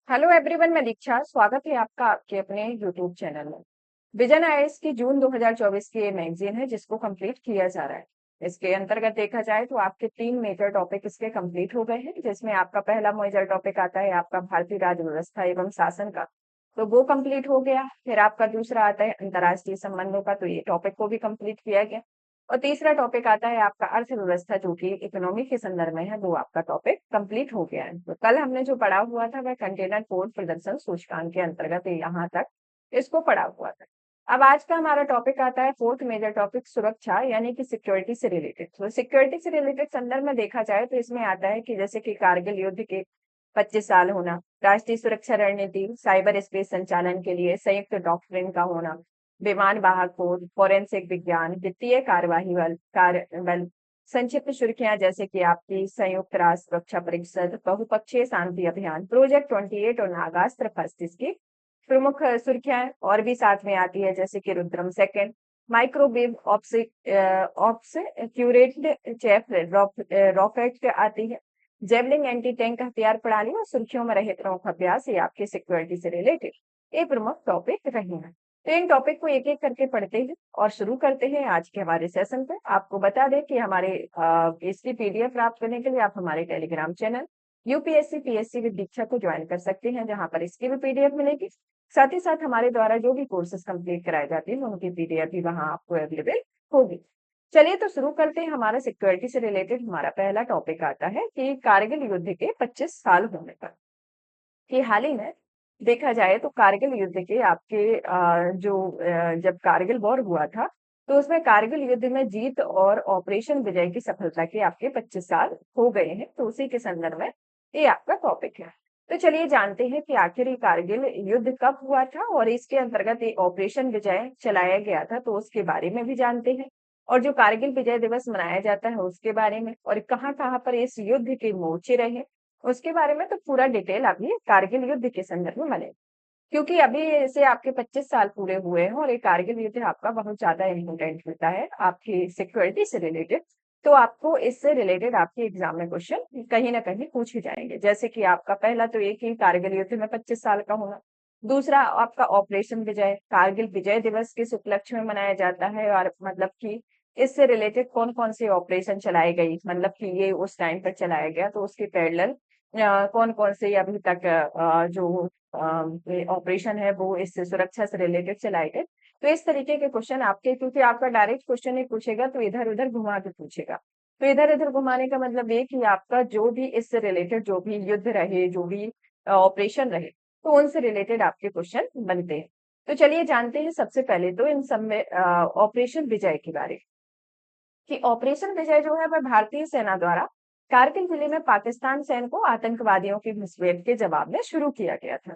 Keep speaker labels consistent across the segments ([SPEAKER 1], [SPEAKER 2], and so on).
[SPEAKER 1] Hello everyone, मैं दीक्षा। स्वागत है आपका आपके अपने यूट्यूब चैनल में। विजन आईएएस की जून 2024 की ये मैगजीन है जिसको कंप्लीट किया जा रहा है। इसके अंतर्गत देखा जाए तो आपके 3 मेजर टॉपिक इसके कंप्लीट हो गए हैं, जिसमें आपका पहला मेजर टॉपिक आता है आपका भारतीय राज्य व्यवस्था एवं शासन का, तो वो कंप्लीट हो गया। फिर आपका दूसरा आता है अंतर्राष्ट्रीय संबंधों का, तो ये टॉपिक को भी कंप्लीट किया गया। और तीसरा टॉपिक आता है आपका अर्थव्यवस्था, जो कि इकोनॉमी के संदर्भ में है, वो आपका टॉपिक कंप्लीट हो गया है। तो कल हमने जो पढ़ा हुआ था वह कंटेनर पोर्ट प्रदर्शन सूचकांक के अंतर्गत यहाँ तक इसको पढ़ा हुआ था। अब आज का हमारा टॉपिक आता है फोर्थ मेजर टॉपिक, सुरक्षा यानी कि सिक्योरिटी से रिलेटेड। तो सिक्योरिटी से रिलेटेड संदर्भ में देखा जाए तो इसमें आता है कि जैसे कि कारगिल युद्ध के 25 साल होना, राष्ट्रीय सुरक्षा रणनीति, साइबर स्पेस संचालन के लिए संयुक्त डॉक्ट्रिन का होना, विमान वाहक पोत, फोरेंसिक विज्ञान, वित्तीय कार्यवाही बल, संक्षिप्त सुर्खियां जैसे कि आपकी संयुक्त राष्ट्र सुरक्षा परिषद, बहुपक्षीय शांति अभियान, प्रोजेक्ट 28 और नागास्त्र फर्स्ट की प्रमुख सुर्खियां और भी साथ में आती है, जैसे कि Rudram second, microwave obscurated chaff rocket आती है, जेवलिंग एंटी टैंक हथियार प्रणाली और सुर्खियों में रहे प्रमुख अभ्यास। ये आपके सिक्योरिटी से रिलेटेड ये प्रमुख टॉपिक रहे हैं। तो इन टॉपिक को एक एक करके पढ़ते हैं और शुरू करते हैं आज के हमारे सेशन पे। आपको बता दें कि हमारे इसकी पीडीएफ प्राप्त करने के लिए आप हमारे Telegram channel UPSC PSC with Diksha को ज्वाइन कर सकते हैं, जहां पर इसकी भी पीडीएफ मिलेगी। साथ ही साथ हमारे द्वारा जो भी कोर्सेज कंप्लीट कराए जाते हैं उनकी पीडीएफ भी वहां आपको अवेलेबल होगी। चलिए तो शुरू करते हैं। हमारा सिक्योरिटी से रिलेटेड हमारा पहला टॉपिक आता है कि कारगिल युद्ध के 25 साल होने पर, कि हाल ही में देखा जाए तो कारगिल युद्ध के आपके जब कारगिल वॉर हुआ था, तो उसमें कारगिल युद्ध में जीत और ऑपरेशन विजय की सफलता के आपके 25 साल हो गए हैं। तो उसी के संदर्भ में ये आपका टॉपिक है। तो चलिए जानते हैं कि आखिर ये कारगिल युद्ध कब हुआ था और इसके अंतर्गत ये ऑपरेशन विजय चलाया गया था, तो उसके बारे में भी जानते हैं। और जो कारगिल विजय दिवस मनाया जाता है उसके बारे में, और कहाँ कहाँ पर इस युद्ध के मोर्चे रहे उसके बारे में, तो पूरा डिटेल अभी कारगिल युद्ध के संदर्भ में बने। क्योंकि अभी से आपके 25 साल पूरे हुए हैं और ये कारगिल युद्ध आपका बहुत ज्यादा इम्पोर्टेंट होता है आपकी सिक्योरिटी से रिलेटेड। तो आपको इससे रिलेटेड आपके एग्जाम में क्वेश्चन कहीं ना कहीं पूछे जाएंगे। जैसे कि आपका पहला तो एक ही कारगिल युद्ध में 25 साल का होना। दूसरा आपका ऑपरेशन विजय, कारगिल विजय दिवस किस उपलक्ष्य में मनाया जाता है, और मतलब कि इससे रिलेटेड कौन कौन से ऑपरेशन चलाए गई, मतलब कि ये उस टाइम पर चलाया गया तो उसके पैरेलल कौन कौन से अभी तक जो ऑपरेशन है वो इससे सुरक्षा से रिलेटेड चलाए गए। तो इस तरीके के क्वेश्चन आपके, क्योंकि आपका डायरेक्ट क्वेश्चन नहीं पूछेगा तो इधर उधर घुमा के पूछेगा। तो इधर उधर घुमाने का मतलब ये कि आपका जो भी इससे रिलेटेड जो भी युद्ध रहे, जो भी ऑपरेशन रहे, तो उनसे रिलेटेड आपके क्वेश्चन बनते हैं। तो चलिए जानते हैं सबसे पहले तो इन सब में ऑपरेशन विजय के बारे में, कि ऑपरेशन विजय जो है वह भारतीय सेना द्वारा कारगिल जिले में पाकिस्तान सैनिकों आतंकवादियों की घुसपैठ के जवाब में शुरू किया गया था।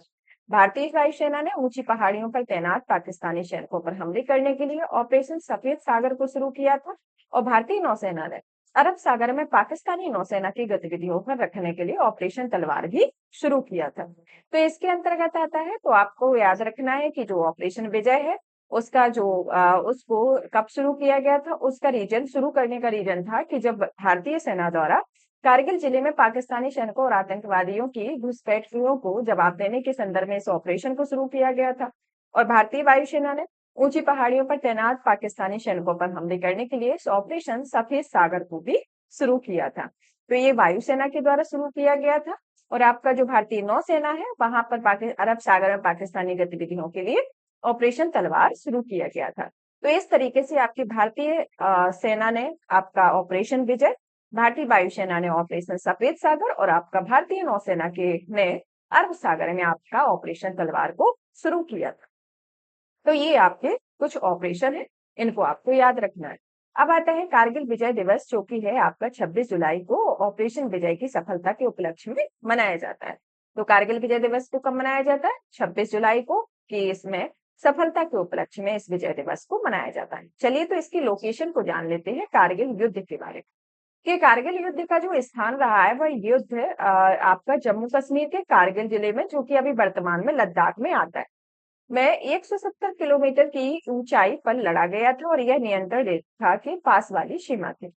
[SPEAKER 1] भारतीय वायुसेना ने ऊंची पहाड़ियों पर तैनात पाकिस्तानी सैनिकों पर हमले करने के लिए ऑपरेशन सफेद सागर को शुरू किया था, और भारतीय नौसेना ने अरब सागर में पाकिस्तानी नौसेना की गतिविधियों पर रखने के लिए ऑपरेशन तलवार भी शुरू किया था। तो इसके अंतर्गत आता है, तो आपको याद रखना है कि जो ऑपरेशन विजय है उसका उसको कब शुरू किया गया था, उसका रीजन, शुरू करने का रीजन था कि जब भारतीय सेना द्वारा कारगिल जिले में पाकिस्तानी सैनिकों और आतंकवादियों की घुसपैठियों को जवाब देने के संदर्भ में इस ऑपरेशन को शुरू किया गया था। और भारतीय वायुसेना ने ऊंची पहाड़ियों पर तैनात पाकिस्तानी सैनिकों पर हमले करने के लिए इस ऑपरेशन सफेद सागर को भी शुरू किया था। तो ये वायुसेना के द्वारा शुरू किया गया था। और आपका जो भारतीय नौसेना है वहां पर अरब सागर में पाकिस्तानी गतिविधियों के लिए ऑपरेशन तलवार शुरू किया गया था। तो इस तरीके से आपकी भारतीय सेना ने आपका ऑपरेशन विजय, भारतीय वायुसेना ने ऑपरेशन सफेद सागर, और आपका भारतीय नौसेना के ने अरब सागर में आपका ऑपरेशन तलवार को शुरू किया था। तो ये आपके कुछ ऑपरेशन है, इनको आपको याद रखना है। अब आता है कारगिल विजय दिवस, जो कि है आपका 26 जुलाई को ऑपरेशन विजय की सफलता के उपलक्ष्य में मनाया जाता है। तो कारगिल विजय दिवस को कब मनाया जाता है? 26 जुलाई को, कि इसमें सफलता के उपलक्ष्य में इस विजय दिवस को मनाया जाता है। चलिए तो इसकी लोकेशन को जान लेते हैं कारगिल युद्ध के बारे में, कि कारगिल युद्ध का जो स्थान रहा है वह युद्ध आपका जम्मू कश्मीर के कारगिल जिले में, जो कि अभी वर्तमान में लद्दाख में आता है, में 170 किलोमीटर की ऊंचाई पर लड़ा गया था, और यह नियंत्रण रेखा के पास वाली सीमा थी।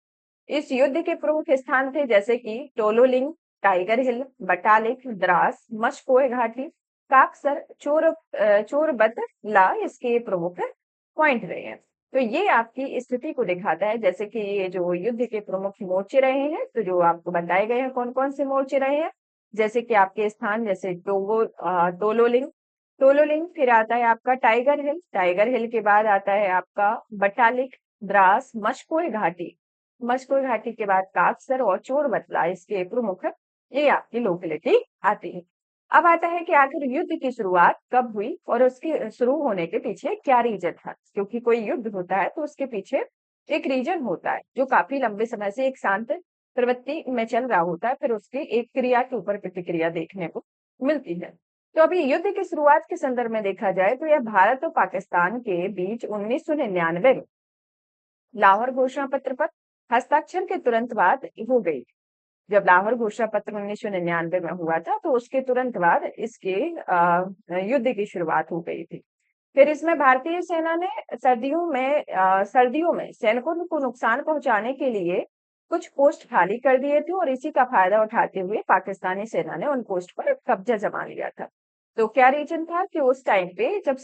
[SPEAKER 1] इस युद्ध के प्रमुख स्थान थे जैसे कि टोलोलिंग, टाइगर हिल, बटालिक, द्रास, मशकोय घाटी, काकसर, चोरबतला इसके प्रमुख पॉइंट रहे हैं। तो ये आपकी स्थिति को दिखाता है, जैसे कि ये जो युद्ध के प्रमुख मोर्चे रहे हैं, तो जो आपको बताए गए हैं कौन-कौन से मोर्चे रहे हैं, जैसे कि आपके स्थान जैसे टोलोलिंग, फिर आता है आपका टाइगर हिल के बाद आता है आपका बटालिक, द्रास, मशकोई घाटी के बाद काकसर और चोरबतला इसके प्रमुख ये आपकी लोकेलिटी आती है। अब आता है कि आखिर युद्ध की शुरुआत कब हुई और उसके शुरू होने के पीछे क्या रीजन था, क्योंकि कोई युद्ध होता है तो उसके पीछे एक रीजन होता है जो काफी लंबे समय से एक शांत प्रवृत्ति में चल रहा होता है, फिर उसकी एक क्रिया के ऊपर प्रतिक्रिया देखने को मिलती है। तो अभी युद्ध की शुरुआत के संदर्भ में देखा जाए तो यह भारत और पाकिस्तान के बीच 1999 में लाहौर घोषणा पत्र पर हस्ताक्षर के तुरंत बाद हो गई। जब लाहौर घोषणा पत्र 1999 में हुआ था तो उसके तुरंत बाद इसके युद्ध की शुरुआत हो गई थी। फिर इसमें भारतीय सेना ने सर्दियों में सैनिकों को नुकसान पहुंचाने के लिए कुछ पोस्ट खाली कर दिए थे और इसी का फायदा उठाते हुए पाकिस्तानी सेना ने उन पोस्ट पर कब्जा जमा लिया था। तो क्या रीजन था कि उस टाइम पे जब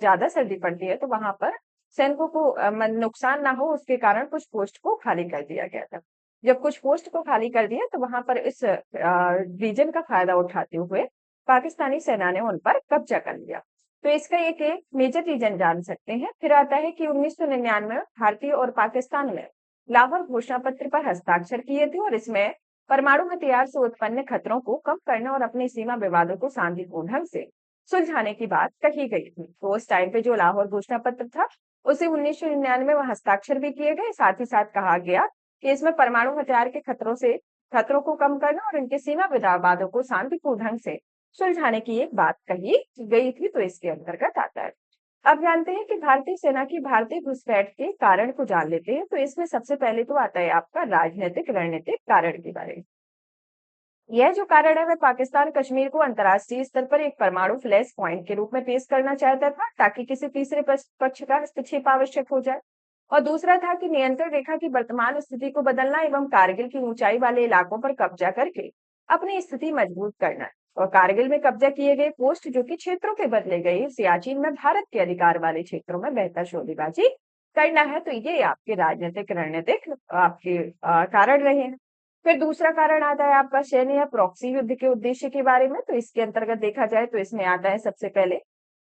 [SPEAKER 1] ज्यादा सर्दी पड़ती है तो वहां पर सैनिकों को नुकसान ना हो उसके कारण कुछ पोस्ट को खाली कर दिया गया था। जब कुछ पोस्ट को खाली कर दिया तो वहां पर इस रीजन का फायदा उठाते हुए पाकिस्तानी सेना ने उन पर कब्जा कर लिया। तो इसका एक मेजर रीजन जान सकते हैं। फिर आता है कि 1999 में भारतीय और पाकिस्तान में लाहौर घोषणा पत्र पर हस्ताक्षर किए थे और इसमें परमाणु हथियार से उत्पन्न खतरों को कम करने और अपनी सीमा विवादों को शांतिपूर्ण ढंग से सुलझाने की बात कही गई थी। तो उस टाइम पे जो लाहौर घोषणा पत्र था उसे 1999 में हस्ताक्षर भी किए गए, साथ ही साथ कहा गया कि इसमें परमाणु हथियार के खतरों को कम करना और इनके सीमा विवादों को शांतिपूर्ण ढंग से सुलझाने की एक बात कही गई थी, तो इसके अंतर्गत आता है। अब जानते हैं कि भारतीय सेना की भारतीय घुसपैठ के कारण को जान लेते हैं। तो इसमें सबसे पहले तो आता है आपका राजनीतिक रणनीतिक कारण के बारे में। यह जो कारण है वह पाकिस्तान कश्मीर को अंतर्राष्ट्रीय स्तर पर एक परमाणु फ्लैश पॉइंट के रूप में पेश करना चाहता था ताकि किसी तीसरे पक्ष का हस्तक्षेप आवश्यक हो जाए। और दूसरा था कि नियंत्रण रेखा की वर्तमान स्थिति को बदलना एवं कारगिल की ऊंचाई वाले इलाकों पर कब्जा करके अपनी स्थिति मजबूत करना। और कारगिल में कब्जा किए गए पोस्ट जो कि क्षेत्रों के बदले गए सियाचिन में भारत के अधिकार वाले क्षेत्रों में बेहतर शोधबाजी करना है। तो ये आपके राजनीतिक रणनीतिक आपके कारण रहे हैं। फिर दूसरा कारण आता है आपका सैन्य या प्रॉक्सी युद्ध के उद्देश्य के बारे में। तो इसके अंतर्गत देखा जाए तो इसमें आता है सबसे पहले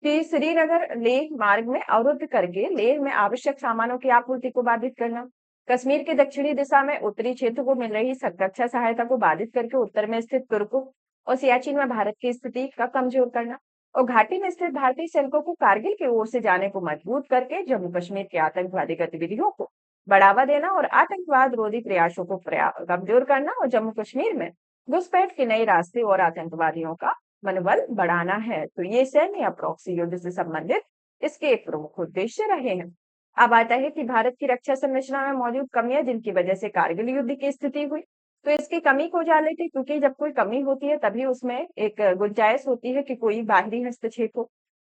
[SPEAKER 1] कि श्रीनगर लेह मार्ग में अवरुद्ध करके लेह में आवश्यक सामानों की आपूर्ति को बाधित करना, कश्मीर के दक्षिणी दिशा में उत्तरी क्षेत्र को मिल रही रक्षा सहायता को बाधित करके उत्तर में स्थित तुर्कों और सियाचिन में भारत की स्थिति का कमजोर करना, और घाटी में स्थित भारतीय सैनिकों को कारगिल की ओर से जाने को मजबूत करके जम्मू कश्मीर के आतंकवादी गतिविधियों को बढ़ावा देना और आतंकवाद रोधी प्रयासों को कमजोर करना और जम्मू कश्मीर में घुसपैठ के नए रास्ते और आतंकवादियों का मनोबल बढ़ाना है। तो ये सैन्य या प्रॉक्सी युद्ध से संबंधित इसके एक प्रमुख उद्देश्य रहे हैं। अब आता है कि भारत की रक्षा संरचना में मौजूद कमियां जिनकी वजह से कारगिल युद्ध की स्थिति हुई। तो इसकी कमी को जान लेते, क्योंकि जब कोई कमी होती है तभी उसमें एक गुंजाइश होती है कि कोई बाहरी हस्तक्षेप हो,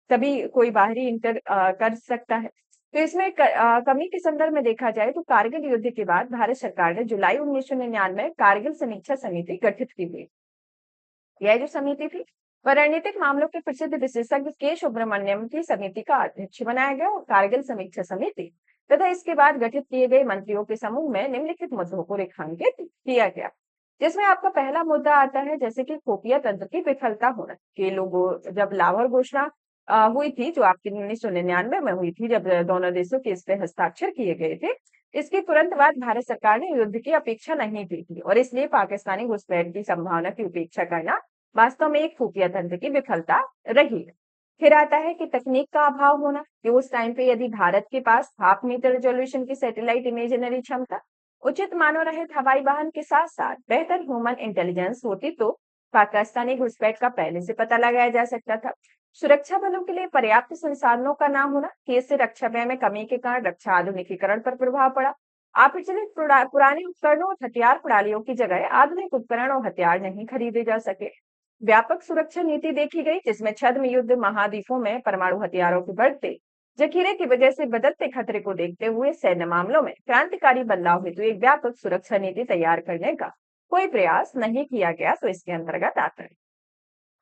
[SPEAKER 1] तभी कोई बाहरी इंटर कर सकता है। तो इसमें कमी के संदर्भ में देखा जाए तो कारगिल युद्ध के बाद भारत सरकार ने जुलाई 1999 में कारगिल समीक्षा समिति गठित की हुई। यह जो समिति थी वह रणनीतिक मामलों के प्रसिद्ध विशेषज्ञ के सुब्रमण्यम की समिति का अध्यक्ष बनाया गया और कारगिल समीक्षा समिति तथा इसके बाद गठित किए गए मंत्रियों के समूह में निम्नलिखित मुद्दों को रेखांकित किया गया, जिसमें आपका पहला मुद्दा आता है जैसे कि खुफिया तंत्र की विफलता होना। कि लोगों जब लाहौर घोषणा हुई थी जो आपकी 1999 में हुई थी, जब दोनों देशों के इस पे हस्ताक्षर किए गए थे, इसके तुरंत बाद भारत सरकार ने युद्ध की अपेक्षा नहीं की थी और इसलिए पाकिस्तानी घुसपैठ की संभावना की उपेक्षा करना वास्तव में एक खुफिया तंत्र की विफलता रही। फिर आता है कि तकनीक का अभाव होना, कि उस टाइम पे यदि भारत के पास हाफ मीटर रेजोल्यूशन की सैटेलाइट इमेजनरी क्षमता, उचित मानव रहित हवाई वाहन के साथ साथ बेहतर ह्यूमन इंटेलिजेंस होती तो पाकिस्तानी घुसपैठ का पहले से पता लगाया जा सकता था। सुरक्षा बलों के लिए पर्याप्त संसाधनों का ना होना, कि इससे रक्षा व्यय में कमी के कारण रक्षा आधुनिकीकरण पर प्रभाव पड़ा। अप्रचलित पुराने उपकरणों और हथियार प्रणालियों की जगह आधुनिक उपकरण और हथियार नहीं खरीदे जा सके। व्यापक सुरक्षा नीति देखी गई जिसमें छद्म युद्ध महाद्वीपों में परमाणु हथियारों के बढ़ते जखीरे की वजह से बदलते खतरे को देखते हुए सैन्य मामलों में क्रांतिकारी बदलाव हेतु एक व्यापक सुरक्षा नीति तैयार करने का कोई प्रयास नहीं किया गया, तो इसके अंतर्गत आता है।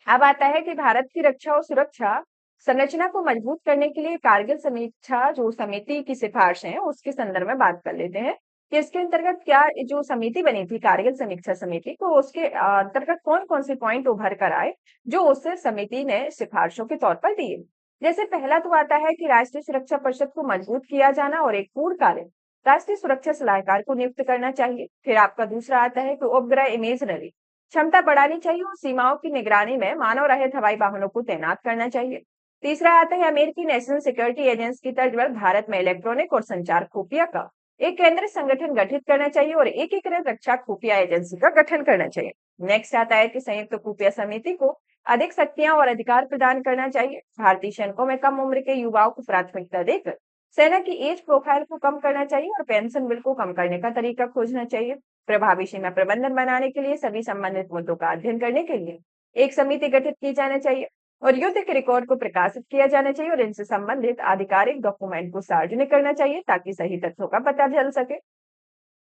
[SPEAKER 1] अब आता है कि भारत की रक्षा और सुरक्षा संरचना को मजबूत करने के लिए कारगिल समीक्षा जो समिति की सिफारिश है उसके संदर्भ में बात कर लेते हैं कि इसके अंतर्गत क्या जो समिति बनी थी कारगिल समीक्षा समिति को उसके अंतर्गत कौन कौन से पॉइंट उभर कर आए जो उस समिति ने सिफारिशों के तौर पर दिए। जैसे पहला तो आता है कि राष्ट्रीय सुरक्षा परिषद को मजबूत किया जाना और एक पूर्णकालिक राष्ट्रीय सुरक्षा सलाहकार को नियुक्त करना चाहिए। फिर आपका दूसरा आता है कि उपग्रह इमेजनरी क्षमता बढ़ानी चाहिए और सीमाओं की निगरानी में मानव रहित हवाई वाहनों को तैनात करना चाहिए। तीसरा आता है अमेरिकी नेशनल सिक्योरिटी एजेंसी की तर्ज पर भारत में इलेक्ट्रॉनिक और संचार खुफिया का एक केंद्रीय संगठन गठित करना चाहिए और एकीकृत रक्षा खुफिया एजेंसी का गठन करना चाहिए। नेक्स्ट आता है कि संयुक्त खुफिया समिति को अधिक शक्तियां और अधिकार प्रदान करना चाहिए। भारतीय सैनिकों में कम उम्र के युवाओं को प्राथमिकता देकर सेना की एज प्रोफाइल को कम करना चाहिए और पेंशन बिल को कम करने का तरीका खोजना चाहिए। प्रभावी सीमा प्रबंधन बनाने के लिए सभी संबंधित मुद्दों का अध्ययन करने के लिए एक समिति गठित की जानी चाहिए और युद्ध के रिकॉर्ड को प्रकाशित किया जाना चाहिए और इनसे संबंधित आधिकारिक डॉक्यूमेंट को सार्वजनिक करना चाहिए ताकि सही तथ्यों का पता चल सके।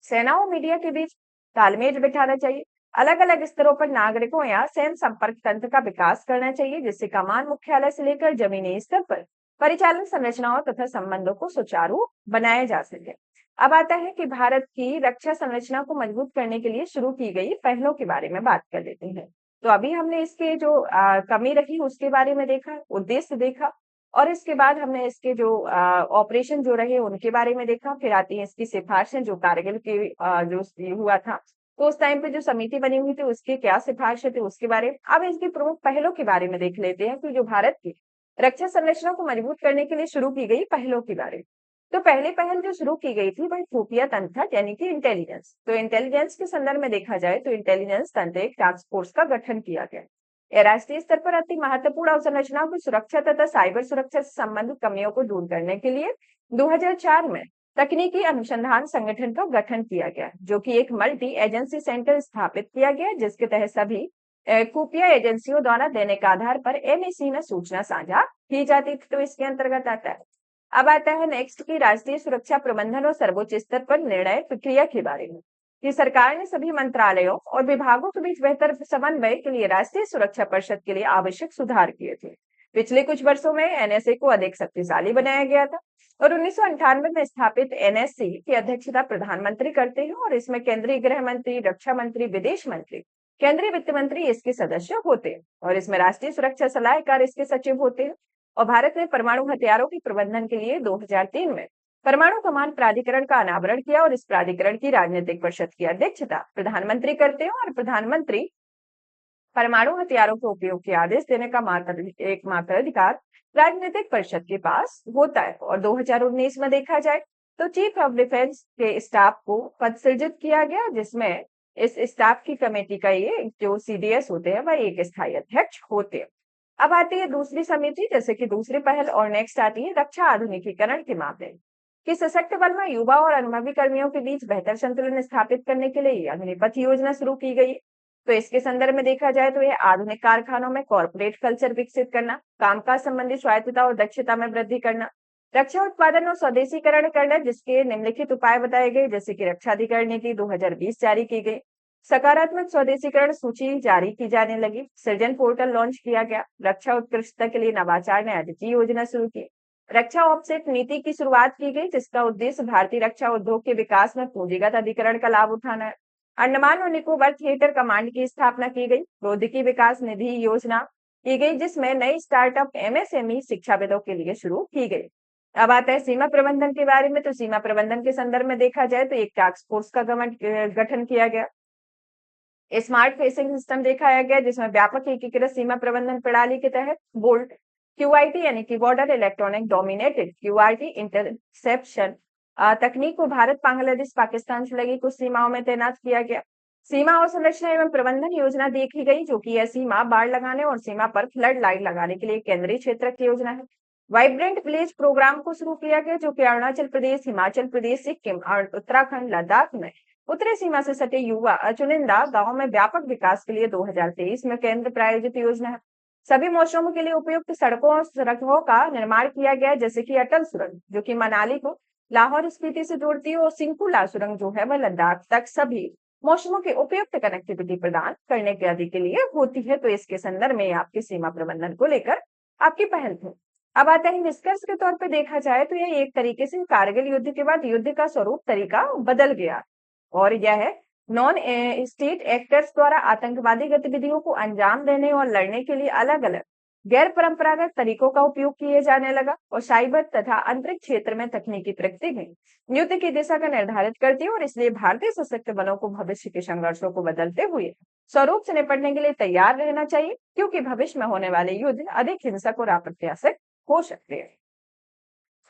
[SPEAKER 1] सेना और मीडिया के बीच तालमेल बिठाना चाहिए। अलग अलग स्तरों पर नागरिकों या सैन्य संपर्क तंत्र का विकास करना चाहिए जिससे कमान मुख्यालय से लेकर जमीनी स्तर पर परिचालन संरचनाओं तथा संबंधों को सुचारू बनाया जा सके। अब आता है कि भारत की रक्षा संरचना को मजबूत करने के लिए शुरू की गई पहलों के बारे में बात कर लेते हैं। तो अभी हमने इसके जो कमी रही उसके बारे में देखा, उद्देश्य देखा और इसके बाद हमने इसके जो ऑपरेशन जो रहे उनके बारे में देखा। फिर आती है इसकी सिफारिशें जो कारगिल के जो हुआ था तो उस टाइम पे जो समिति बनी हुई थी उसकी क्या सिफारिशें थी उसके बारे में। अब इसकी प्रमुख पहलों के बारे में देख लेते हैं कि जो भारत की रक्षा संरचना को मजबूत करने के लिए शुरू की गई पहलों के बारे में। तो पहली पहल जो शुरू की गई थी वह खुफिया तंत्र था यानी कि इंटेलिजेंस। तो इंटेलिजेंस के संदर्भ में देखा जाए तो इंटेलिजेंस तंत्र एक टास्क फोर्स का गठन किया गया। यह राष्ट्रीय स्तर पर अति महत्वपूर्ण अवसंरचनाओं की सुरक्षा तथा साइबर सुरक्षा से संबंधित कमियों को दूर करने के लिए 2004 में तकनीकी अनुसंधान संगठन का गठन किया गया जो कि एक मल्टी एजेंसी सेंटर स्थापित किया गया जिसके तहत सभी खुफिया एजेंसियों द्वारा दैनिक आधार पर एमएसी में सूचना साझा की जाती थी। तो इसके अंतर्गत आता है। अब आता है नेक्स्ट की राष्ट्रीय सुरक्षा प्रबंधन और सर्वोच्च स्तर पर निर्णय प्रक्रिया के बारे में कि सरकार ने सभी मंत्रालयों और विभागों के बीच बेहतर समन्वय के लिए राष्ट्रीय सुरक्षा परिषद के लिए आवश्यक सुधार किए थे। पिछले कुछ वर्षों में एनएसए को अधिक शक्तिशाली बनाया गया था और 1998 में स्थापित एनएससी की अध्यक्षता प्रधानमंत्री करते हैं और इसमें केंद्रीय गृह मंत्री, रक्षा मंत्री, विदेश मंत्री, केंद्रीय वित्त मंत्री इसके सदस्य होते हैं और इसमें राष्ट्रीय सुरक्षा सलाहकार इसके सचिव होते हैं। और भारत ने परमाणु हथियारों के प्रबंधन के लिए 2003 में परमाणु कमान प्राधिकरण का अनावरण किया और इस प्राधिकरण की राजनीतिक परिषद की अध्यक्षता प्रधानमंत्री करते हैं और प्रधानमंत्री परमाणु हथियारों के उपयोग के आदेश देने का एकमात्र अधिकार राजनीतिक परिषद के पास होता है। और 2019 में देखा जाए तो चीफ ऑफ डिफेंस के स्टाफ को पद सृजित किया गया जिसमें इस स्टाफ की कमेटी का ये जो सीडीएस होते हैं वह एक स्थायी अध्यक्ष होते हैं। अब आती है दूसरी समिति जैसे कि दूसरी पहल और नेक्स्ट आती है रक्षा आधुनिकीकरण के मामले कि सशक्त बल में युवा और अनुभवी कर्मियों के बीच बेहतर संतुलन स्थापित करने के लिए अग्निपथ योजना शुरू की गई। तो इसके संदर्भ में देखा जाए तो यह आधुनिक कारखानों में कॉर्पोरेट कल्चर विकसित करना, कामकाज संबंधी स्वायत्तता और दक्षता में वृद्धि करना, रक्षा उत्पादन और स्वदेशीकरण करना जिसके निम्नलिखित उपाय बताए गए जैसे कि रक्षा अधिकरण नीति 2020 जारी की गई, सकारात्मक स्वदेशीकरण सूची जारी की जाने लगी, सृजन पोर्टल लॉन्च किया गया, रक्षा उत्कृष्टता के लिए नवाचार ने अदिति योजना शुरू की, रक्षा ऑफसेट नीति की शुरुआत की गई जिसका उद्देश्य भारतीय रक्षा उद्योग के विकास में पूंजीगत अधिकरण का लाभ उठाना है। अंडमान और निकोबार थिएटर कमांड की स्थापना की गई, प्रौद्योगिकी विकास निधि योजना की गई जिसमें नई स्टार्टअप एमएसएमई शिक्षाविदों के लिए शुरू की गई। अब आता है सीमा प्रबंधन के बारे में। तो सीमा प्रबंधन के संदर्भ में देखा जाए तो एक टास्क फोर्स का गठन किया गया। स्मार्ट फेसिंग सिस्टम दिखाया गया जिसमें व्यापक एकीकृत सीमा प्रबंधन प्रणाली के तहत बोल्ट क्यूआरटी यानी कि border electronic dominated QRT interception तकनीक को भारत, बांग्लादेश, पाकिस्तान से लगी कुछ सीमाओं में तैनात किया गया। सीमा अवसंरचना एवं प्रबंधन योजना देखी गई जो कि यह सीमा बाढ़ लगाने और सीमा पर फ्लड लाइट लगाने के लिए केंद्रीय क्षेत्र की योजना है। वाइब्रेंट विलेज प्रोग्राम को शुरू किया गया जो कि अरुणाचल प्रदेश, हिमाचल प्रदेश, सिक्किम और उत्तराखंड, लद्दाख में उत्तरी सीमा से सटे युवा चुनिंदा गांवों में व्यापक विकास के लिए 2023 में केंद्र प्रायोजित योजना है। सभी मौसमों के लिए उपयुक्त सड़कों और सड़कों का निर्माण किया गया जैसे कि अटल सुरंग जो कि मनाली को लाहौर स्पीति से जोड़ती है और सिंकुला सुरंग जो है वह लद्दाख तक सभी मौसमों की उपयुक्त कनेक्टिविटी प्रदान करने के आदि के लिए होती है। तो इसके संदर्भ में आपके सीमा प्रबंधन को लेकर आपकी पहल थी। अब आता है निष्कर्ष के तौर पे देखा जाए तो यह एक तरीके से कारगिल युद्ध के बाद युद्ध का स्वरूप तरीका बदल गया और यह है नॉन स्टेट एक्टर्स द्वारा आतंकवादी गतिविधियों को अंजाम देने और लड़ने के लिए अलग अलग गैर परंपरागत तरीकों का उपयोग किए जाने लगा और साइबर तथा अंतरिक्ष क्षेत्र में तकनीकी प्रगति हुई युद्ध की दिशा का निर्धारित करती है और इसलिए भारतीय सशस्त्र बलों को भविष्य के संघर्षों को बदलते हुए स्वरूप से निपटने के लिए तैयार रहना चाहिए, क्योंकि भविष्य में होने वाले युद्ध अधिक हिंसक और अप्रत्याशित हो सकते हैं।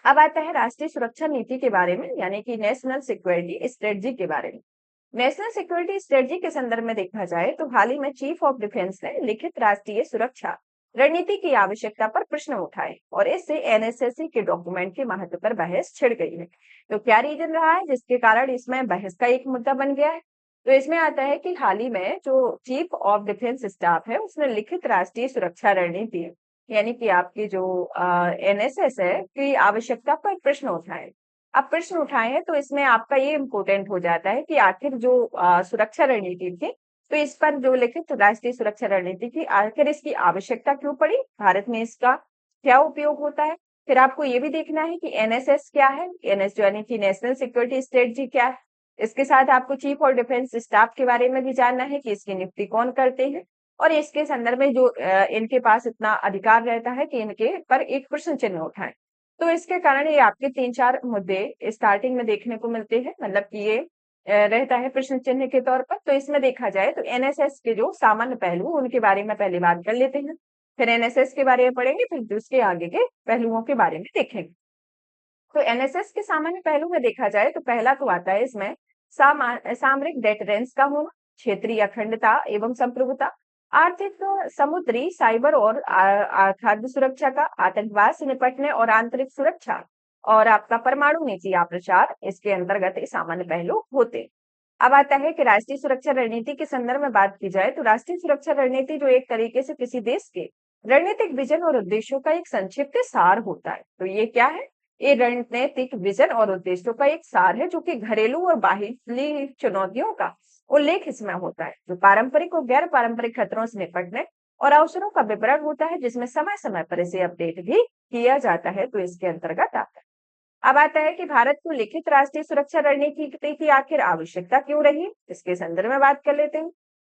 [SPEAKER 1] अब आता है राष्ट्रीय सुरक्षा नीति के बारे में, यानी कि नेशनल सिक्योरिटी स्ट्रेटजी के बारे में। नेशनल सिक्योरिटी स्ट्रेटजी के संदर्भ में देखा जाए तो हाल ही में चीफ ऑफ डिफेंस ने लिखित राष्ट्रीय सुरक्षा रणनीति की आवश्यकता पर प्रश्न उठाए और इससे एनएसएससी के डॉक्यूमेंट के महत्व पर बहस छिड़ गई है। तो क्या रीजन रहा है जिसके कारण इसमें बहस का एक मुद्दा बन गया है? तो इसमें आता है कि हाल ही में जो चीफ ऑफ डिफेंस स्टाफ है उसने लिखित राष्ट्रीय सुरक्षा रणनीति यानी कि आपकी जो एनएसएस है की आवश्यकता पर प्रश्न उठाए। अब प्रश्न उठाए हैं तो इसमें आपका ये इम्पोर्टेंट हो जाता है कि आखिर जो सुरक्षा रणनीति थी तो इस पर जो लिखित राष्ट्रीय सुरक्षा रणनीति की आखिर इसकी आवश्यकता क्यों पड़ी, भारत में इसका क्या उपयोग होता है। फिर आपको ये भी देखना है कि एनएसएस क्या है, एनएस यानी कि नेशनल सिक्योरिटी स्ट्रेटजी क्या है। इसके साथ आपको चीफ और डिफेंस स्टाफ के बारे में भी जानना है कि इसकी नियुक्ति कौन करते हैं और इसके संदर्भ में जो इनके पास इतना अधिकार रहता है कि इनके पर एक प्रश्न चिन्ह उठाए। तो इसके कारण ये आपके 3-4 मुद्दे स्टार्टिंग में देखने को मिलते हैं, मतलब कि ये रहता है प्रश्न चिन्ह के तौर पर। तो इसमें देखा जाए तो एनएसएस के जो सामान्य पहलू उनके बारे में पहले बात कर लेते हैं, फिर एनएसएस के बारे में पढ़ेंगे, फिर उसके आगे के पहलुओं के बारे में देखेंगे। तो एनएसएस के सामान्य पहलू में देखा जाए तो पहला तो आता है इसमें सामरिक डेटरेंस का होना, क्षेत्रीय अखंडता एवं संप्रभुता, आर्थिक, समुद्री, साइबर और खाद्य सुरक्षा का, आतंकवाद से निपटने और आंतरिक सुरक्षा और आपका परमाणु नीति या प्रचार, इसके अंतर्गत ये सामान्य पहलू होते। अब आता है कि राष्ट्रीय सुरक्षा रणनीति के संदर्भ में बात की जाए तो राष्ट्रीय सुरक्षा रणनीति जो एक तरीके से किसी देश के रणनीतिक विजन और उद्देश्यों का एक संक्षिप्त सार होता है। तो ये क्या है? ये रणनीतिक विजन और उद्देश्यों का एक सार है जो कि घरेलू और बाहरी चुनौतियों का उल्लेख इसमें होता है, जो पारंपरिक और गैर पारंपरिक खतरों से निपटने और अवसरों का विवरण होता है, जिसमें समय समय पर इसे अपडेट भी किया जाता है। तो इसके अंतर्गत आता है। अब आता है कि भारत को लिखित राष्ट्रीय सुरक्षा रणनीति की आखिर आवश्यकता क्यों रही, इसके संदर्भ में बात कर लेते हैं।